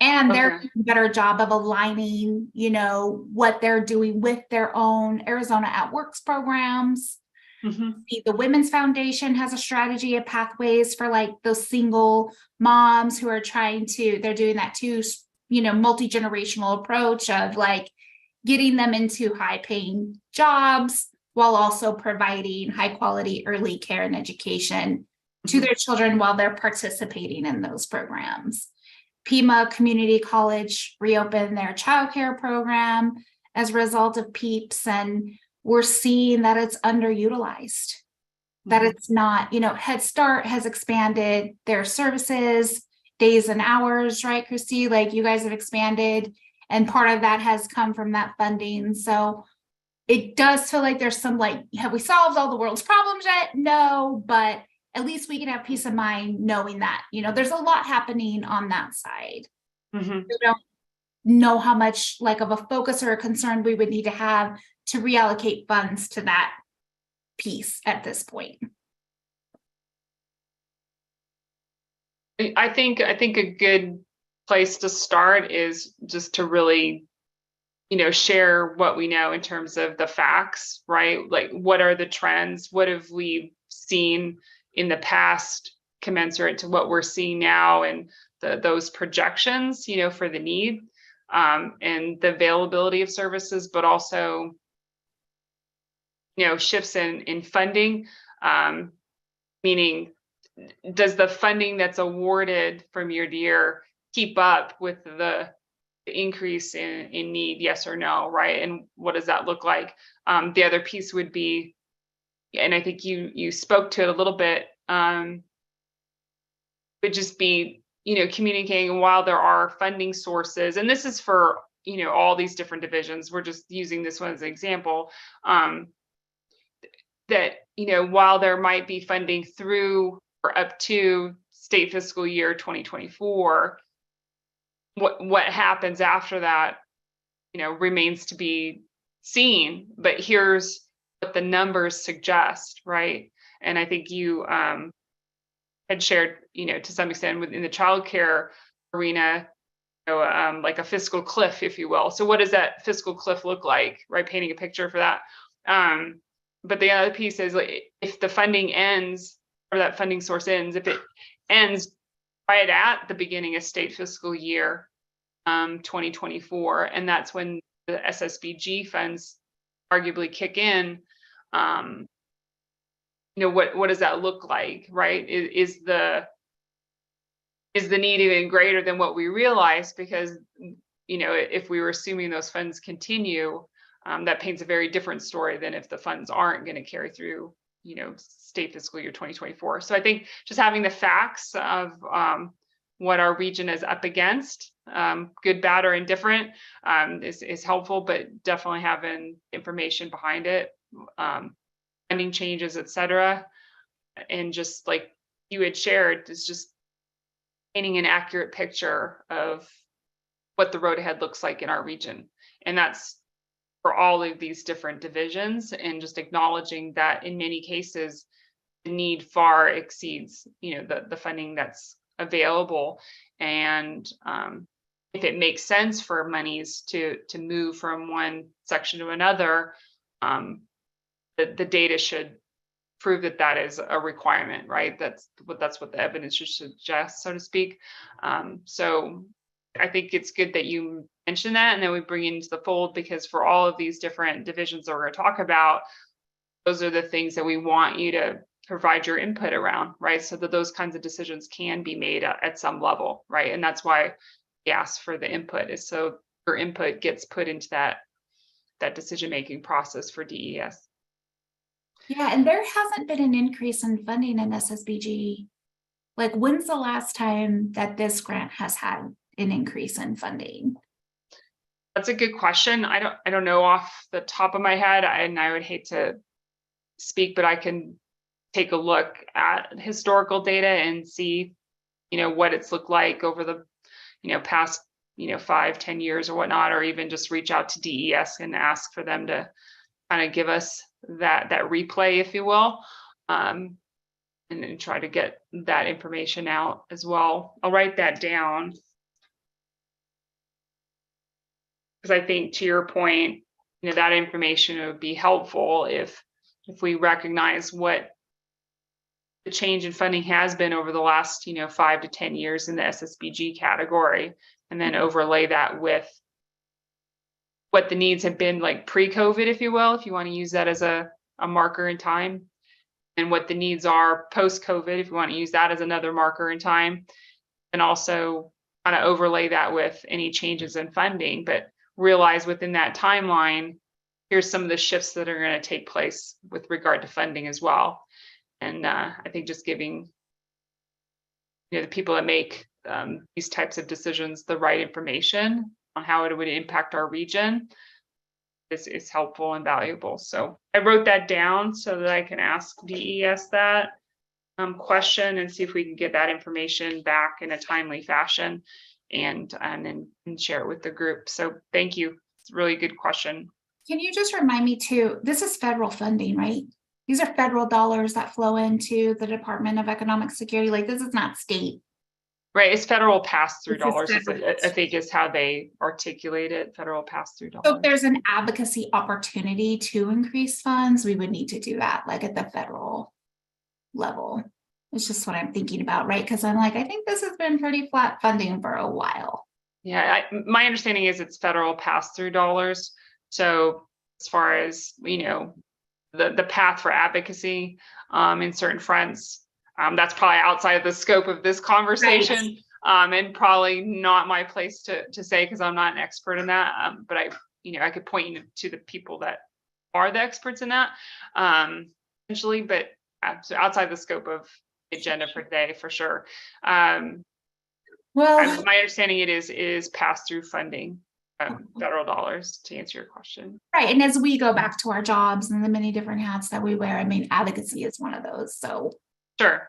And they're Okay. doing a better job of aligning, what they're doing with their own Arizona at Works programs. Mhm. The Women's Foundation has a strategy of pathways for like those single moms who are they're doing that too, multi-generational approach of like getting them into high paying jobs while also providing high quality early care and education to their children while they're participating in those programs. Pima Community College reopened their childcare program as a result of PEEPS, and we're seeing that it's underutilized, that it's not, Head Start has expanded their services, days and hours, right, Christy? Like you guys have expanded, and part of that has come from that funding. So it does feel like there's some like, have we solved all the world's problems yet? No, but at least we can have peace of mind knowing that, there's a lot happening on that side. Mhm. We don't know how much like of a focus or a concern we would need to have to reallocate funds to that piece at this point. I think a good place to start is just to really, share what we know in terms of the facts, right? Like, what are the trends? What have we seen in the past commensurate to what we're seeing now, and those projections, for the need, and the availability of services, but also, shifts in funding, meaning, does the funding that's awarded from year to year keep up with the increase in need, yes or no, right? And what does that look like? The other piece would be, and I think you spoke to it a little bit, would just be, communicating while there are funding sources, and this is for, all these different divisions. We're just using this one as an example, that, while there might be funding through or up to state fiscal year 2024, what happens after that, remains to be seen. But here's what the numbers suggest, right? And I think you had shared, to some extent within the childcare arena, like a fiscal cliff, if you will. So what does that fiscal cliff look like, right? Painting a picture for that. But the other piece is, like, if the funding ends, or that funding source ends, if it ends right at the beginning of state fiscal year 2024, and that's when the SSBG funds arguably kick in, what does that look like, right? Is the need even greater than what we realize? Because, if we were assuming those funds continue, that paints a very different story than if the funds aren't going to carry through, state fiscal year 2024. So I think just having the facts of what our region is up against, good, bad, or indifferent, is helpful, but definitely having information behind it, funding changes, et cetera. And just like you had shared, is just painting an accurate picture of what the road ahead looks like in our region. And that's for all of these different divisions, and just acknowledging that in many cases, the need far exceeds, the funding that's available. And if it makes sense for monies to move from one section to another, the data should prove that is a requirement, right? That's what the evidence should suggest, so to speak. So I think it's good that you mention that, and then we bring it into the fold, because for all of these different divisions that we're going to talk about, those are the things that we want you to provide your input around, right? So that those kinds of decisions can be made at some level, right? And that's why we ask for the input, is so your input gets put into that decision-making process for DES. Yeah, and there hasn't been an increase in funding in SSBG. Like, when's the last time that this grant has had an increase in funding? That's a good question. I don't know off the top of my head, and I would hate to speak, but I can take a look at historical data and see what it's looked like over the, past, 5-10 years or whatnot, or even just reach out to DES and ask for them to kind of give us that replay, if you will. And then try to get that information out as well. I'll write that down. Because I think, to your point, that information would be helpful if we recognize what the change in funding has been over the last 5 to 10 years in the SSBG category, and then overlay that with what the needs have been like pre-COVID, if you will, if you want to use that as a marker in time, and what the needs are post-COVID, if you want to use that as another marker in time, and also kind of overlay that with any changes in funding, but realize within that timeline, here's some of the shifts that are going to take place with regard to funding as well. And I think just giving the people that make these types of decisions the right information on how it would impact our region is helpful and valuable. So I wrote that down so that I can ask DES that question and see if we can get that information back in a timely fashion and share it with the group. So thank you. It's a really good question. Can you just remind me too, this is federal funding, right? These are federal dollars that flow into the Department of Economic Security. Like, this is not state. Right, it's federal pass-through This is dollars, federal. I think is how they articulate it, federal pass-through So dollars. if there's an advocacy opportunity to increase funds, we would need to do that, like at the federal level. It's just what I'm thinking about, right? Because I'm like, I think this has been pretty flat funding for a while. Yeah, my understanding is it's federal pass-through dollars. So as far as, the path for advocacy in certain fronts, that's probably outside of the scope of this conversation. Right. And probably not my place to say, because I'm not an expert in that. But I could point you to the people that are the experts in that, essentially, but outside the scope of the agenda for today, for sure. Well, my understanding it is pass-through funding. Federal dollars, to answer your question. Right. And as we go back to our jobs and the many different hats that we wear, I mean, advocacy is one of those. So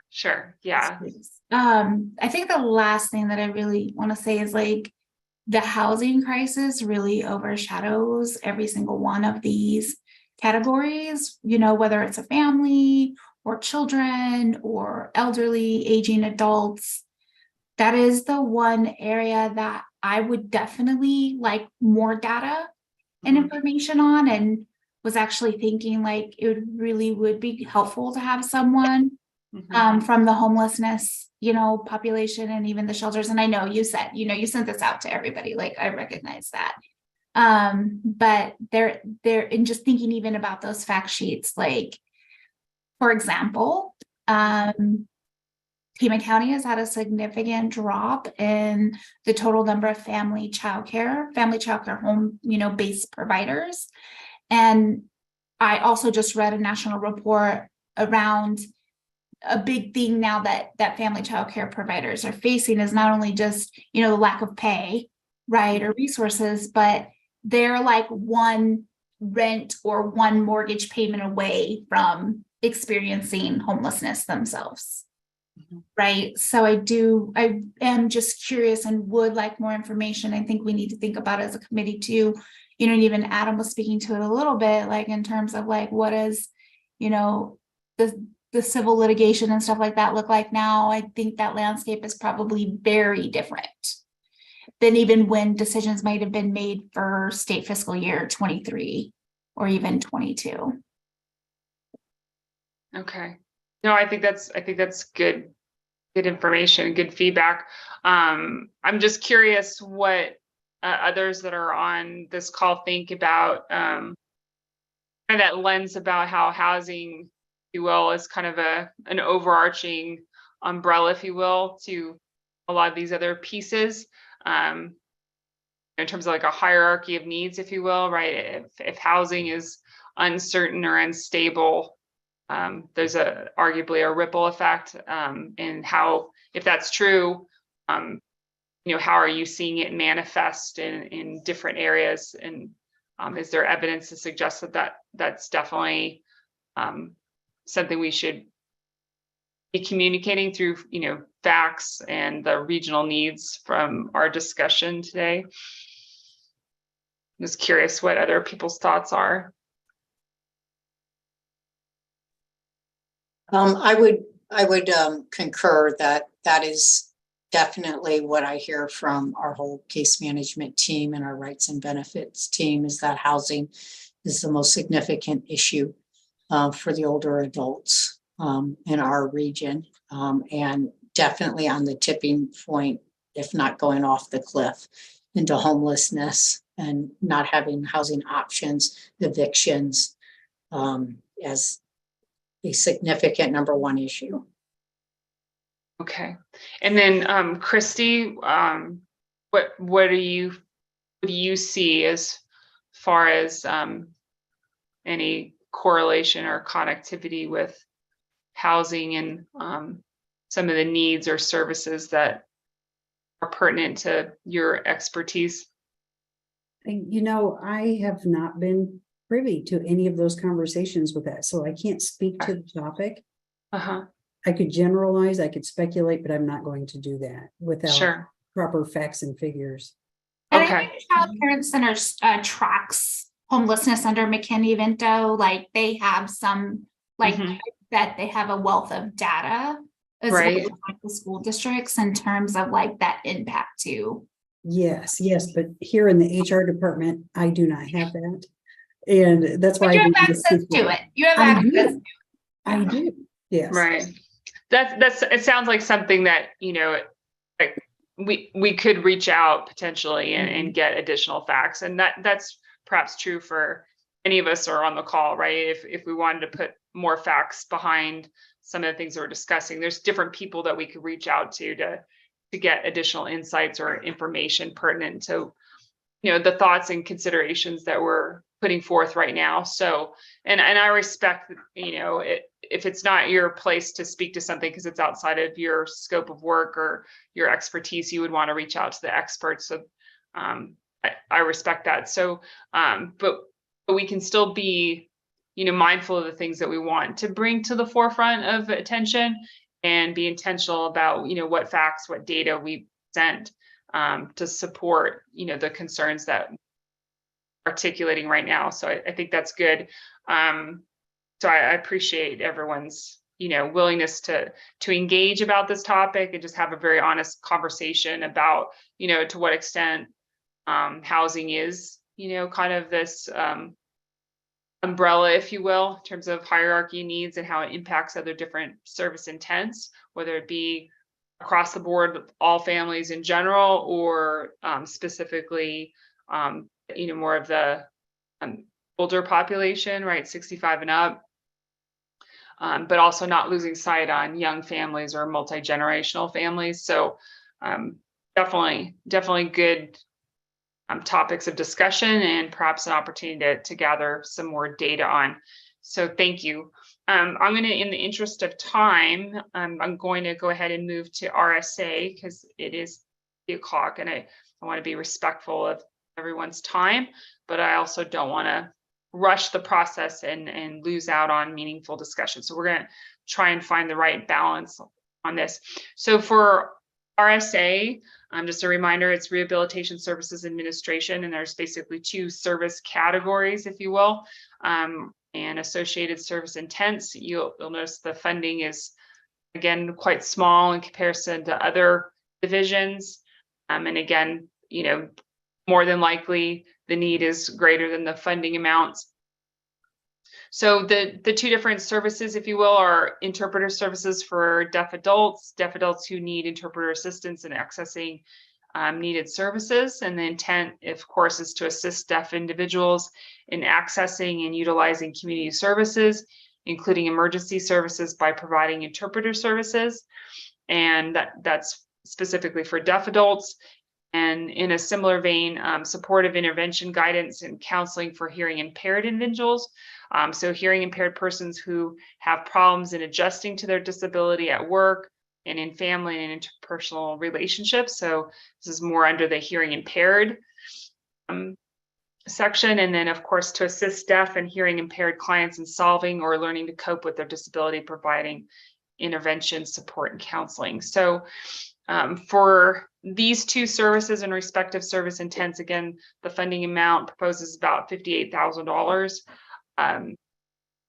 sure. Yeah. I think the last thing that I really want to say is like the housing crisis really overshadows every single one of these categories, whether it's a family or children or elderly, aging adults. That is the one area that I would definitely like more data and information on, and was actually thinking like it would be helpful to have someone from the homelessness, population and even the shelters. And I know you said, you sent this out to everybody, like I recognize that. But they're in just thinking even about those fact sheets, like, for example, Pima County has had a significant drop in the total number of family childcare home, based providers. And I also just read a national report around a big thing now that family childcare providers are facing is not only just, the lack of pay, right, or resources, but they're like one rent or one mortgage payment away from experiencing homelessness themselves. Right. So I am just curious and would like more information. I think we need to think about it as a committee too, and even Adam was speaking to it a little bit, like in terms of like, what is, the civil litigation and stuff like that look like now. I think that landscape is probably very different than even when decisions might have been made for state fiscal year 23 or even 22. Okay. No, I think that's good information, good feedback. I'm just curious what others that are on this call think about that lens about how housing, if you will, is kind of an overarching umbrella, if you will, to a lot of these other pieces. In terms of like a hierarchy of needs, if you will, right? If housing is uncertain or unstable, there's arguably a ripple effect in how, if that's true, how are you seeing it manifest in different areas? And is there evidence to suggest that's definitely something we should be communicating through, facts and the regional needs from our discussion today. Just curious what other people's thoughts are. I would concur that that is definitely what I hear from our whole case management team and our rights and benefits team, is that housing is the most significant issue for the older adults in our region, and definitely on the tipping point, if not going off the cliff into homelessness and not having housing options, evictions as a significant number one issue. Okay. And then Christy, what do you see as far as any correlation or connectivity with housing and some of the needs or services that are pertinent to your expertise? I have not been privy to any of those conversations with that, so I can't speak to the topic. Uh-huh. I could generalize, I could speculate, but I'm not going to do that without Sure. proper facts and figures. And Okay. I think Child Parent Center tracks homelessness under McKinney-Vento. Like they have some, like Mhm. that they have a wealth of data as Right. well as like the school districts in terms of like that impact too. Yes, but here in the HR department, I do not have that. And that's why But you I have didn't access speak to it. You have I access. do. I do, yes. Right. That's it sounds like something that, like we could reach out potentially and get additional facts. And that's perhaps true for any of us or on the call, right? If we wanted to put more facts behind some of the things that we're discussing, there's different people that we could reach out to get additional insights or information pertinent to, the thoughts and considerations that we're putting forth right now. So, and I respect, if it's not your place to speak to something because it's outside of your scope of work or your expertise, you would want to reach out to the experts. So I respect that. So, but we can still be, mindful of the things that we want to bring to the forefront of attention and be intentional about, what facts, what data we present to support, the concerns that articulating right now. So I think that's good. So I appreciate everyone's, willingness to engage about this topic and just have a very honest conversation about, to what extent housing is, kind of this umbrella, if you will, in terms of hierarchy needs and how it impacts other different service intents, whether it be across the board, all families in general, or specifically, more of the older population, right, 65 and up, but also not losing sight on young families or multi-generational families. So definitely good topics of discussion and perhaps an opportunity to gather some more data on. So thank you. I'm going to, in the interest of time, I'm going to go ahead and move to RSA because it is 8:00 and I want to be respectful of everyone's time, but I also don't want to rush the process and lose out on meaningful discussion. So we're going to try and find the right balance on this. So for RSA, just a reminder, it's Rehabilitation Services Administration, and there's basically two service categories, if you will, and associated service intents. You'll notice the funding is, again, quite small in comparison to other divisions. And again, more than likely, the need is greater than the funding amounts. So the two different services, if you will, are interpreter services for deaf adults who need interpreter assistance in accessing needed services. And the intent, of course, is to assist deaf individuals in accessing and utilizing community services, including emergency services, by providing interpreter services. And that's specifically for deaf adults. And in a similar vein, supportive intervention guidance and counseling for hearing impaired individuals. So hearing impaired persons who have problems in adjusting to their disability at work and in family and interpersonal relationships. So this is more under the hearing impaired section. And then, of course, to assist deaf and hearing impaired clients in solving or learning to cope with their disability, providing intervention, support, and counseling. So for these two services and respective service intents, again, the funding amount proposes about $58,000.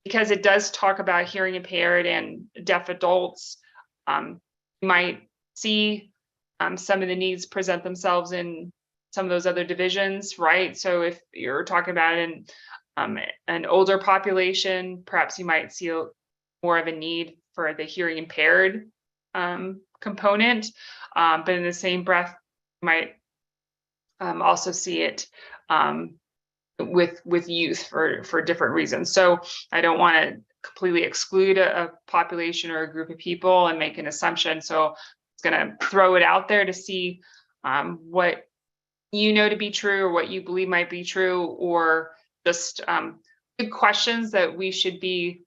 Because it does talk about hearing impaired and deaf adults, you might see some of the needs present themselves in some of those other divisions, right? So if you're talking about an older population, perhaps you might see more of a need for the hearing impaired component, but in the same breath, you might also see it with youth for different reasons. So I don't want to completely exclude a population or a group of people and make an assumption. So it's going to throw it out there to see what you know to be true or what you believe might be true, or just good questions that we should be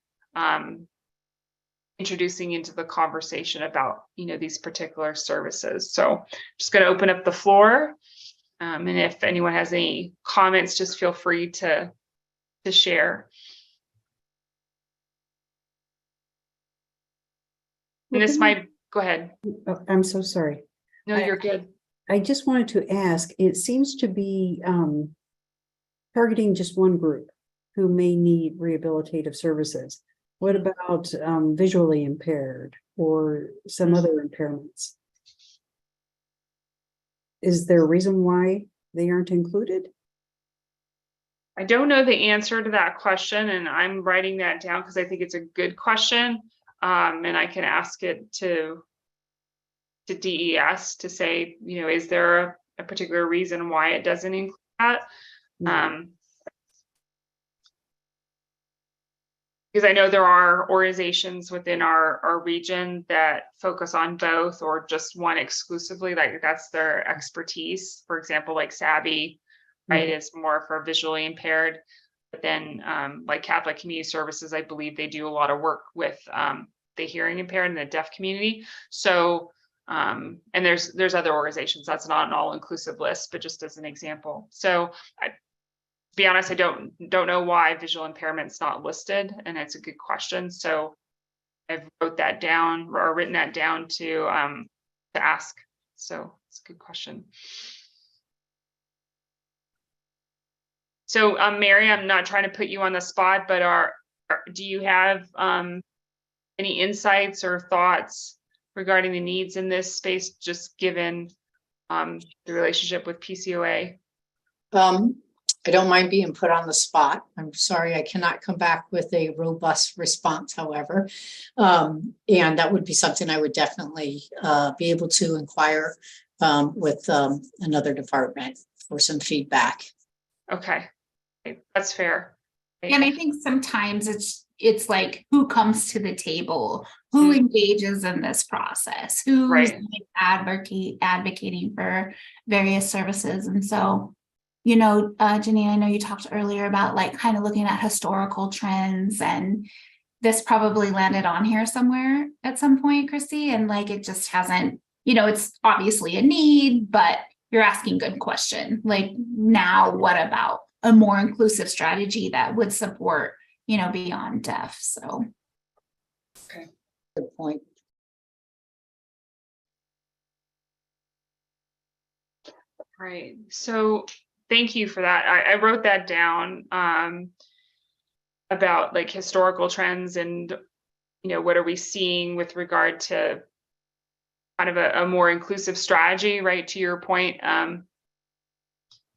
introducing into the conversation about, these particular services. So just going to open up the floor. And if anyone has any comments, just feel free to share. And this might, go ahead. Oh, I'm so sorry. No, you're good. I just wanted to ask, it seems to be targeting just one group who may need rehabilitative services. What about visually impaired or some other impairments? Is there a reason why they aren't included? I don't know the answer to that question, and I'm writing that down because I think it's a good question. And I can ask it to DES to say, is there a particular reason why it doesn't include that? Because I know there are organizations within our region that focus on both or just one exclusively, like that's their expertise. For example, like Savvy, right, is more for visually impaired. But then like Catholic Community Services, I believe they do a lot of work with the hearing impaired and the deaf community. So, and there's other organizations. That's not an all-inclusive list, but just as an example. So to be honest, I don't know why visual impairment's not listed, and it's a good question. So I've written that down to ask. So it's a good question. So Mary, I'm not trying to put you on the spot, but do you have any insights or thoughts regarding the needs in this space, just given the relationship with PCOA? I don't mind being put on the spot. I'm sorry, I cannot come back with a robust response, however. And that would be something I would definitely be able to inquire with another department for some feedback. Okay, that's fair. And I think sometimes it's like who comes to the table, who engages in this process, who's advocating for various services. And so, Janine, I know you talked earlier about like kind of looking at historical trends, and this probably landed on here somewhere at some point, Christy, and like it just hasn't, it's obviously a need, but you're asking good question. Like now, what about a more inclusive strategy that would support, beyond deaf? So. Okay. Good point. Right. So thank you for that. I wrote that down about like historical trends and, what are we seeing with regard to kind of a more inclusive strategy, right, to your point.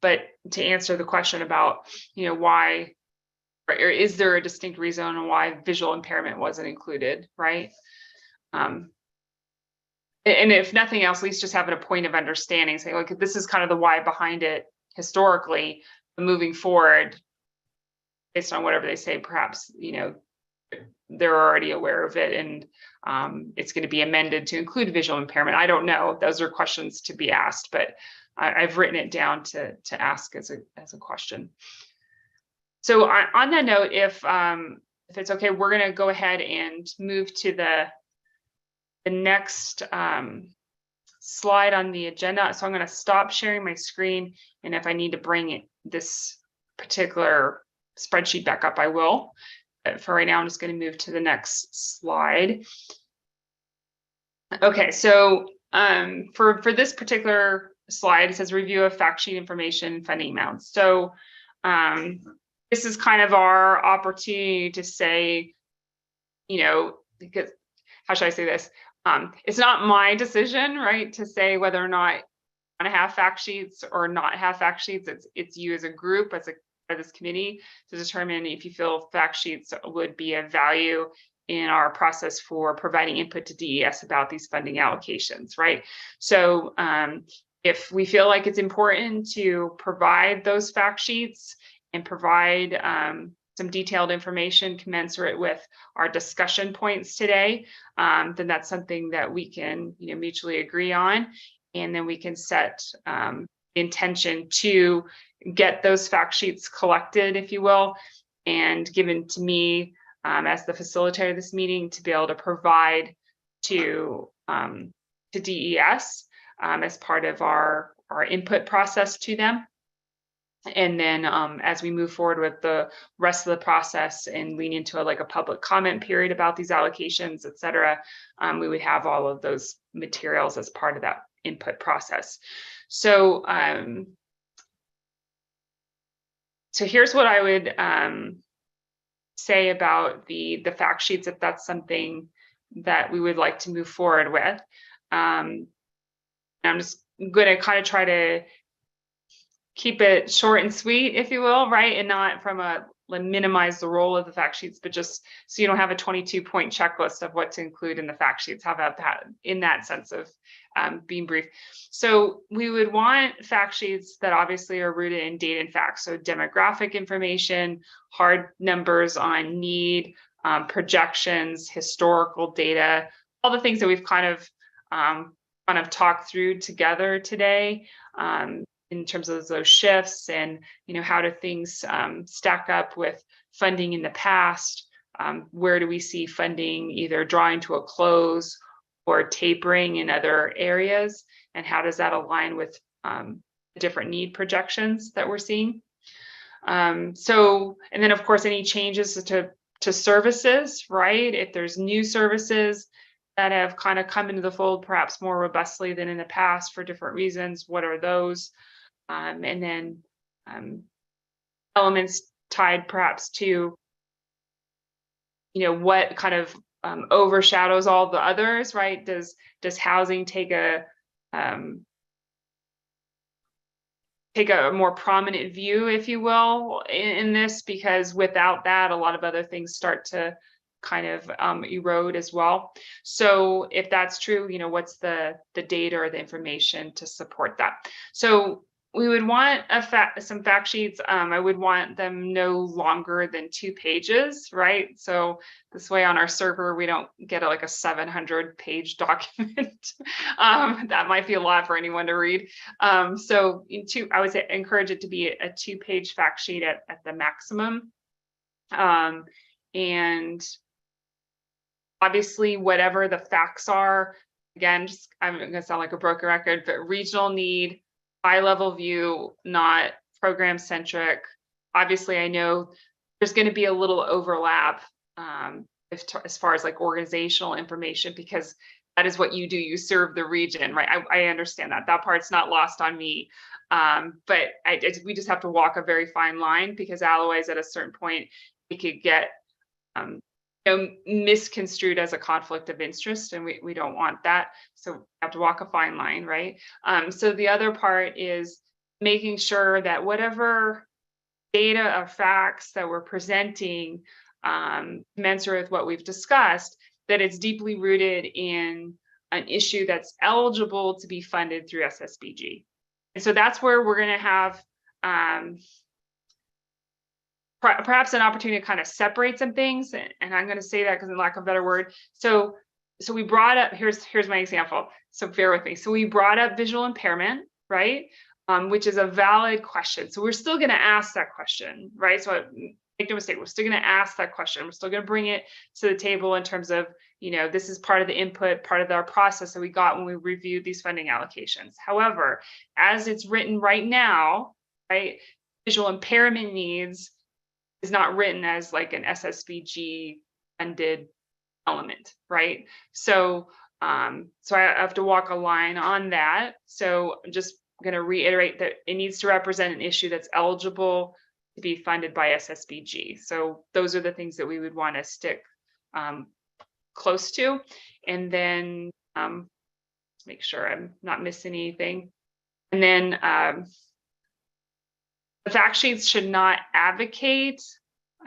But to answer the question about, why, or is there a distinct reason why visual impairment wasn't included, right? And if nothing else, at least just having a point of understanding, saying, like, this is kind of the why behind it historically, but moving forward, based on whatever they say, perhaps, they're already aware of it, and it's going to be amended to include visual impairment. I don't know. Those are questions to be asked, but I've written it down to ask as a question. So on that note, if it's okay, we're going to go ahead and move to the next slide on the agenda. So I'm going to stop sharing my screen, and if I need to bring this particular spreadsheet back up, I will. But for right now, I'm just going to move to the next slide. Okay, so for this particular slide, it says review of fact sheet information and funding amounts. So this is kind of our opportunity to say, because how should I say this? It's not my decision, right, to say whether or not I want to have fact sheets or not have fact sheets. It's you as a group, as a part of this committee, to determine if you feel fact sheets would be of value in our process for providing input to DES about these funding allocations, right? So if we feel like it's important to provide those fact sheets and provide some detailed information commensurate with our discussion points today, then that's something that we can mutually agree on. And then we can set intention to get those fact sheets collected, if you will, and given to me as the facilitator of this meeting to be able to provide to DES as part of our input process to them. And then as we move forward with the rest of the process and lean into a public comment period about these allocations, et cetera, we would have all of those materials as part of that input process. So so here's what I would say about the fact sheets, if that's something that we would like to move forward with. I'm just going to kind of try to keep it short and sweet, if you will, right? And not from minimize the role of the fact sheets, but just so you don't have a 22-point checklist of what to include in the fact sheets. How about that in that sense of being brief? So we would want fact sheets that obviously are rooted in data and facts. So demographic information, hard numbers on need, projections, historical data, all the things that we've kind of talked through together today. In terms of those shifts and, how do things stack up with funding in the past? Where do we see funding either drawing to a close or tapering in other areas? And how does that align with different need projections that we're seeing? And then of course, any changes to services, right? If there's new services that have kind of come into the fold, perhaps more robustly than in the past for different reasons, what are those? And then elements tied perhaps to, what kind of overshadows all the others, right? Does housing take a more prominent view, if you will, in this? Because without that, a lot of other things start to kind of erode as well. So if that's true, what's the data or the information to support that? So we would want some fact sheets. I would want them no longer than 2 pages, right? So this way on our server, we don't get a 700-page document. That might be a lot for anyone to read. So I would say encourage it to be a 2-page fact sheet at the maximum. And obviously, whatever the facts are, again, I'm going to sound like a broken record, but regional need, high-level view, not program-centric. Obviously, I know there's going to be a little overlap as far as organizational information, because that is what you do. You serve the region, right? I understand that. That part's not lost on me. But we just have to walk a very fine line, because otherwise, at a certain point, it could get misconstrued as a conflict of interest, and we don't want that. So we have to walk a fine line, right? So the other part is making sure that whatever data or facts that we're presenting, commensurate with what we've discussed, that it's deeply rooted in an issue that's eligible to be funded through SSBG. And so that's where we're going to have perhaps an opportunity to kind of separate some things, and I'm going to say that because, in lack of a better word, so we brought up, here's my example, so bear with me. So we brought up visual impairment, right? Which is a valid question. So we're still going to ask that question, right? So make no mistake, we're still going to ask that question. We're still going to bring it to the table in terms of, this is part of the input, part of our process that we got when we reviewed these funding allocations. However, as it's written right now, right, visual impairment needs is not written as an SSBG funded element, right? So So I have to walk a line on that. So I'm just going to reiterate that it needs to represent an issue that's eligible to be funded by SSBG. So those are the things that we would want to stick close to. And then make sure I'm not missing anything. And then the fact sheets should not advocate,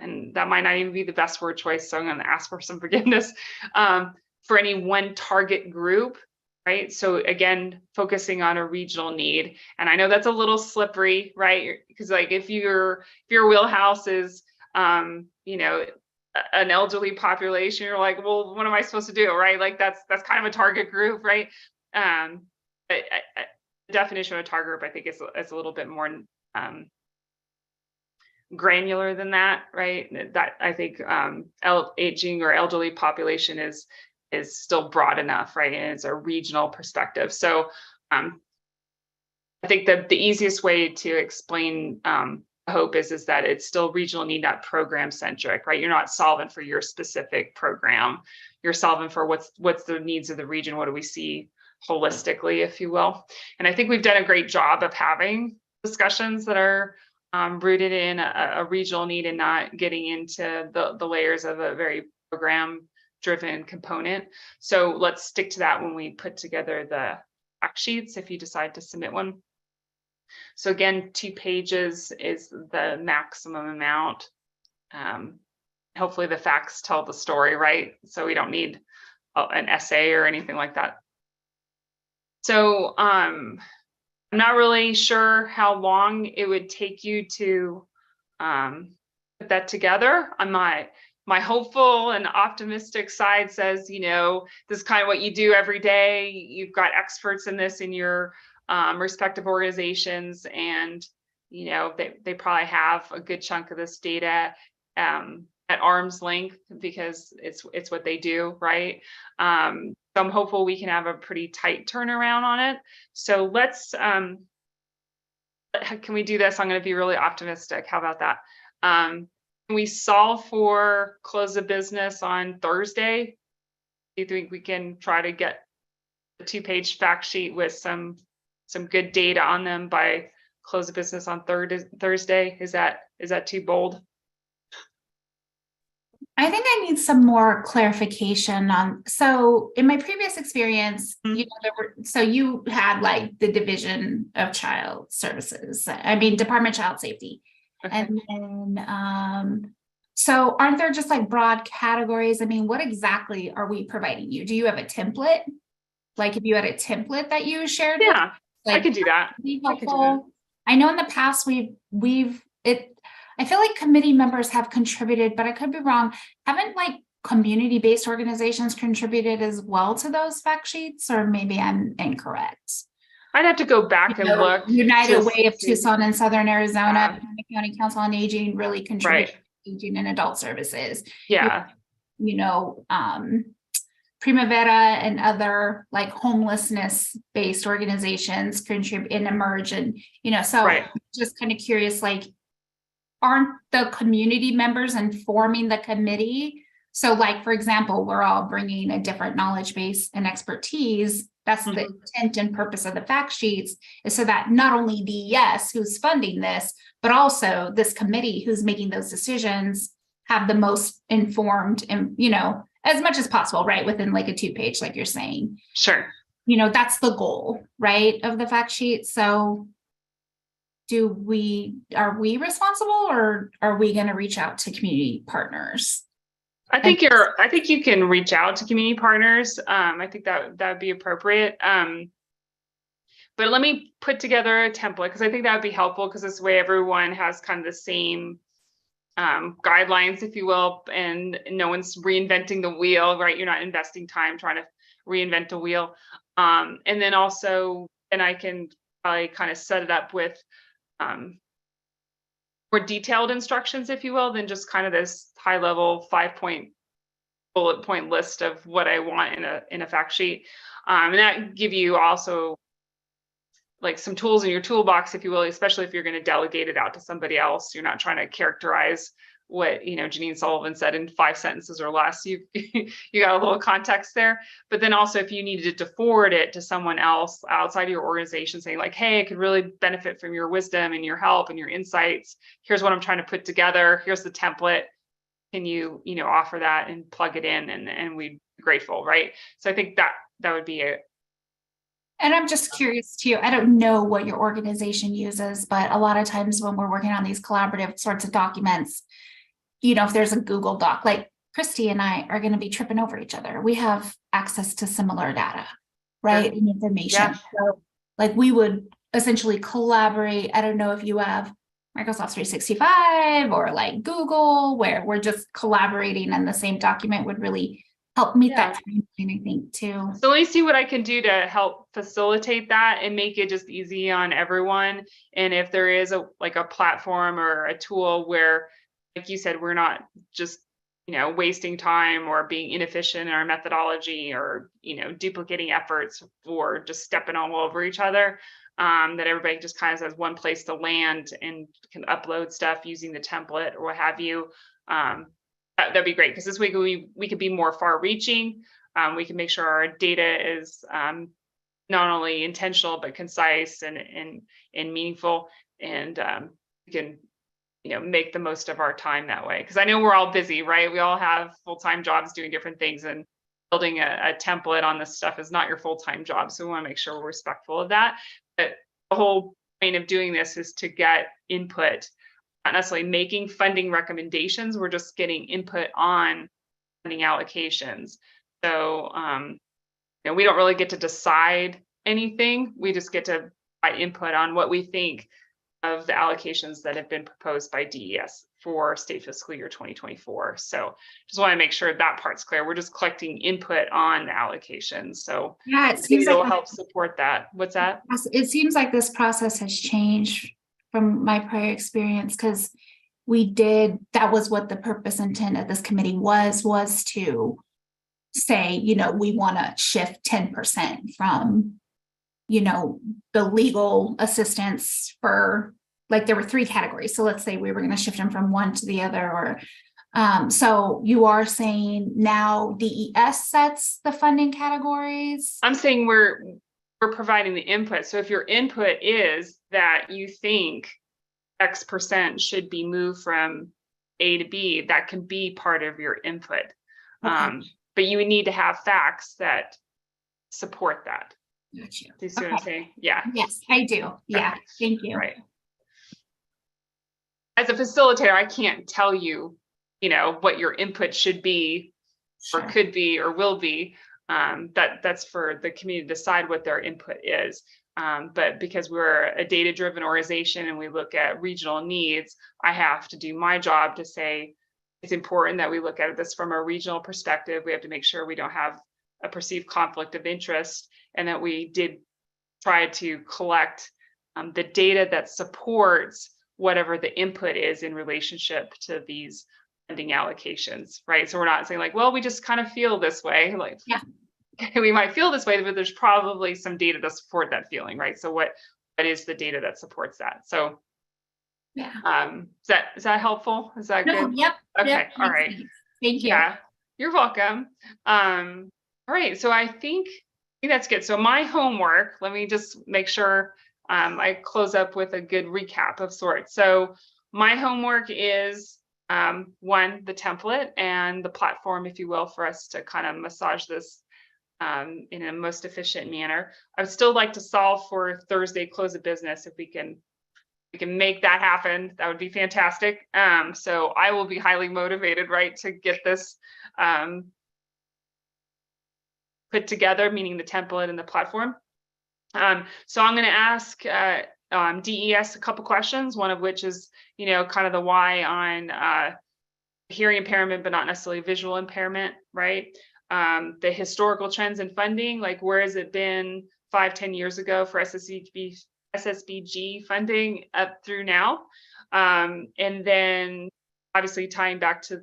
and that might not even be the best word choice, so I'm going to ask for some forgiveness, for any one target group, right? So again, focusing on a regional need. And I know that's a little slippery, right? Because like if your wheelhouse is, you know, an elderly population, you're like, well, what am I supposed to do, right? Like that's kind of a target group, right? The definition of a target group, I think, is a little bit more granular than that, right? That I think aging or elderly population is still broad enough, right? And it's a regional perspective. So I think that the easiest way to explain hope is that it's still regional need, not program centric, right? You're not solving for your specific program. You're solving for what's the needs of the region. What do we see holistically, if you will? And I think we've done a great job of having discussions that are rooted in a regional need and not getting into the layers of a very program driven component. So let's stick to that when we put together the fact sheets, if you decide to submit one. So again, 2 pages is the maximum amount. Hopefully the facts tell the story, right? So we don't need an essay or anything like that. So I'm not really sure how long it would take you to put that together. My hopeful and optimistic side says, you know, this is kind of what you do every day. You've got experts in this in your respective organizations, and you know they probably have a good chunk of this data at arm's length because it's what they do, right? So I'm hopeful we can have a pretty tight turnaround on it. So let's can we do this? I'm going to be really optimistic. How about that? Can we solve for close of business on Thursday? Do you think we can try to get a 2-page fact sheet with some good data on them by close of business on Thursday? Is that too bold? I think I need some more clarification on, so in my previous experience, you know, so you had like the Division of Child Services, Department of Child Safety. Okay. And then, so aren't there just like broad categories? I mean, what exactly are we providing you? Do you have a template? Like if you had a template that you shared? Yeah, like, I could do that. Be helpful. I know in the past I feel like committee members have contributed, but I could be wrong. Haven't like community-based organizations contributed as well to those fact sheets, or maybe I'm incorrect? I'd have to go back and look. United Way of Tucson and Southern Arizona, County Council on Aging really contributed to aging and adult services. Yeah. You know, Primavera and other like homelessness-based organizations contribute and emerge, and you know, so just kind of curious, like, aren't the community members informing the committee? So like, for example, we're all bringing a different knowledge base and expertise. That's the intent and purpose of the fact sheets, is so that not only DES, who's funding this, but also this committee who's making those decisions have the most informed and, you know, as much as possible, right? Within like a 2-page, like you're saying. Sure. You know, that's the goal, right, of the fact sheet. So are we responsible, or are we going to reach out to community partners? I think you can reach out to community partners. I think that would be appropriate. But let me put together a template, because I think that would be helpful, because this way everyone has kind of the same guidelines, if you will, and no one's reinventing the wheel, right? You're not investing time trying to reinvent the wheel. And then also, and I can probably kind of set it up with more detailed instructions, if you will, than just kind of this high level 5-point bullet point list of what I want in a fact sheet. And that give you also like some tools in your toolbox, if you will, especially if you're going to delegate it out to somebody else. You're not trying to characterize what, Janine Sullivan said in 5 sentences or less. You got a little context there. But then also if you needed to forward it to someone else outside of your organization saying like, hey, I could really benefit from your wisdom and your help and your insights. Here's what I'm trying to put together. Here's the template. Can you, offer that and plug it in, and we'd be grateful, right? So I think that would be it. And I'm just curious too, I don't know what your organization uses, but a lot of times when we're working on these collaborative sorts of documents, if there's a Google Doc, like Christy and I are going to be tripping over each other. We have access to similar data, right? And information. Yeah. So like we would essentially collaborate. I don't know if you have Microsoft 365 or like Google, where we're just collaborating and the same document would really help meet that timeline, I think, too. So let me see what I can do to help facilitate that and make it just easy on everyone. And if there is a platform or a tool where, like you said, we're not just, wasting time or being inefficient in our methodology or, duplicating efforts or just stepping all over each other, that everybody just kind of has one place to land and can upload stuff using the template or what have you. That'd be great, because this way we could be more far-reaching. We can make sure our data is not only intentional but concise and meaningful, and we can make the most of our time that way. Because I know we're all busy, right? We all have full-time jobs doing different things, and building a template on this stuff is not your full-time job. So we want to make sure we're respectful of that. But the whole point of doing this is to get input. Not necessarily making funding recommendations, we're just getting input on funding allocations. So we don't really get to decide anything. We just get to provide input on what we think of the allocations that have been proposed by DES for state fiscal year 2024. So just want to make sure that part's clear. We're just collecting input on the allocations. So yeah, it seems it'll help support that. What's that? It seems like this process has changed from my prior experience, because that was what the purpose intent of this committee was to say, we want to shift 10% from, the legal assistance for, like, there were 3 categories. So let's say we were going to shift them from one to the other, or so you are saying now DES sets the funding categories? I'm saying we're providing the input. So if your input is that you think X% should be moved from A to B, that can be part of your input. Okay. But you would need to have facts that support that. Gotcha. Do you see what I'm saying? Yeah. Yes, I do. Yeah. Thank you. Right. As a facilitator, I can't tell you, what your input should be, Sure. or could be, or will be. That's for the community to decide what their input is. But because we're a data-driven organization and we look at regional needs, I have to do my job to say it's important that we look at this from a regional perspective. We have to make sure we don't have a perceived conflict of interest, and that we did try to collect the data that supports whatever the input is in relationship to these funding allocations, right? So we're not saying like, well, we just kind of feel this way. Like, Yeah. We might feel this way, but there's probably some data to support that feeling, right? So what is the data that supports that? So Yeah. is that helpful? Is that No, good? yep. Okay. Yep, All makes right. sense. Thank you. Yeah, you're welcome. All right, so I think that's good. So my homework, let me just make sure I close up with a good recap of sorts. So my homework is one, the template and the platform, if you will, for us to kind of massage this in a most efficient manner. I would still like to solve for Thursday close of business. If we can make that happen, that would be fantastic. So I will be highly motivated, right, to get this put together, meaning the template and the platform. So I'm going to ask DES a couple questions, one of which is, kind of the why on hearing impairment, but not necessarily visual impairment, right? The historical trends in funding, like where has it been 5-10 years ago for SSBG funding up through now? And then obviously tying back to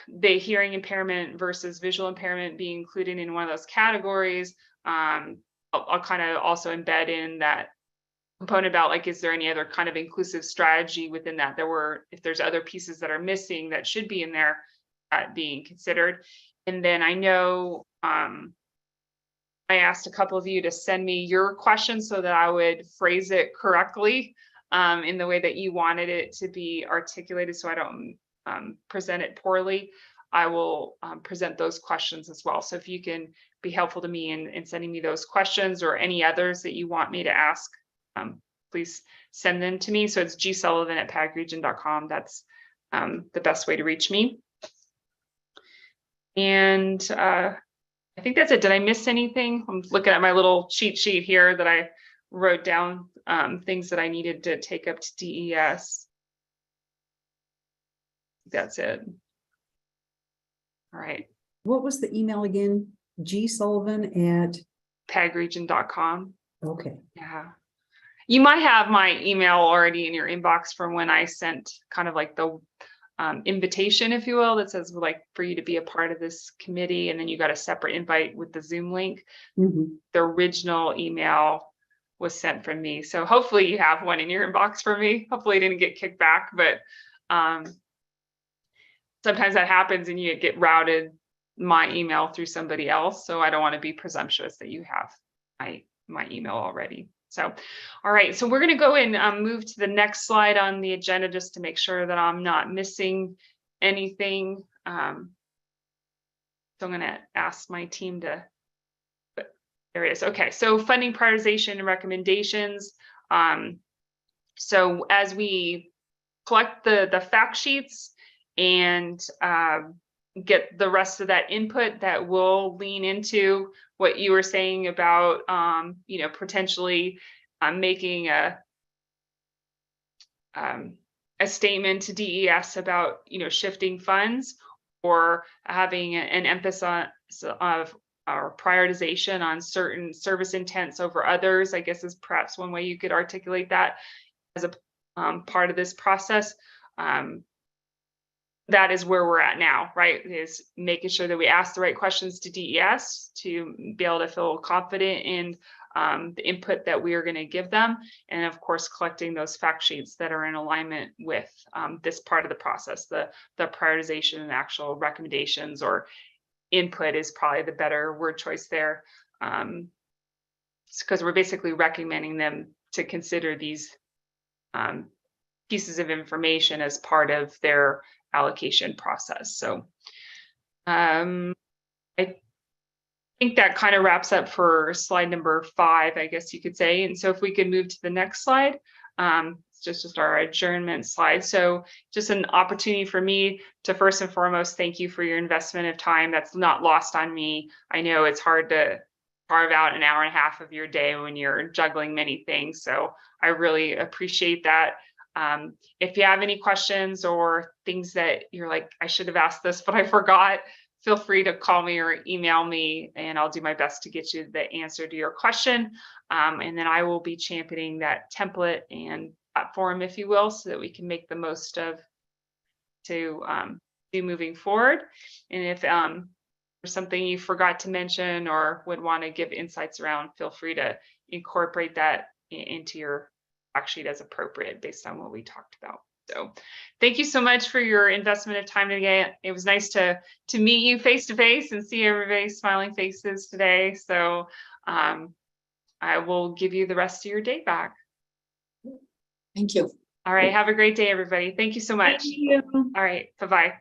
the hearing impairment versus visual impairment being included in one of those categories. I'll kind of also embed in that component about like, is there any other kind of inclusive strategy within that? If there's other pieces that are missing that should be in there being considered. And then I know I asked a couple of you to send me your questions so that I would phrase it correctly in the way that you wanted it to be articulated, so I don't present it poorly. I will present those questions as well. So if you can be helpful to me in sending me those questions or any others that you want me to ask, please send them to me. So it's gsullivan@pagregion.com. That's the best way to reach me. And I think that's it. Did I miss anything? I'm looking at my little cheat sheet here that I wrote down things that I needed to take up to DES. That's it. All right. What was the email again? gsullivan@. Pagregion.com. Okay. Yeah. You might have my email already in your inbox from when I sent kind of like the invitation, if you will, that says like for you to be a part of this committee, and then you got a separate invite with the Zoom link. Mhm. The original email was sent from me, so hopefully you have one in your inbox from me. Hopefully I didn't get kicked back, but sometimes that happens and you get routed my email through somebody else, so I don't want to be presumptuous that you have my email already. So, all right, so we're going to go and move to the next slide on the agenda just to make sure that I'm not missing anything. So I'm going to ask my team to, there it is. Okay, so funding prioritization and recommendations. So as we collect the fact sheets and get the rest of that input, that will lean into what you were saying about, you know, potentially making a statement to DES about, you know, shifting funds or having an emphasis of our prioritization on certain service intents over others, I guess is perhaps one way you could articulate that as a part of this process. That is where we're at now, right? Is making sure that we ask the right questions to DES to be able to feel confident in the input that we are going to give them. And of course, collecting those fact sheets that are in alignment with this part of the process, the prioritization and actual recommendations or input is probably the better word choice there. Because we're basically recommending them to consider these pieces of information as part of their allocation process. So I think that kind of wraps up for slide number 5, I guess you could say. And so if we could move to the next slide, it's just our adjournment slide. So just an opportunity for me to first and foremost, thank you for your investment of time. That's not lost on me. I know it's hard to carve out an hour and a half of your day when you're juggling many things. So I really appreciate that. If you have any questions or things that you're like, I should have asked this, but I forgot, feel free to call me or email me and I'll do my best to get you the answer to your question. And then I will be championing that template and platform, if you will, so that we can make the most of to do moving forward. And if there's something you forgot to mention or would want to give insights around, feel free to incorporate that into your fact sheet as appropriate based on what we talked about. So thank you so much for your investment of time today. It was nice to meet you face to face and see everybody's smiling faces today. So I will give you the rest of your day back. Thank you. All right. Have a great day, everybody. Thank you so much. Thank you. All right. Bye-bye.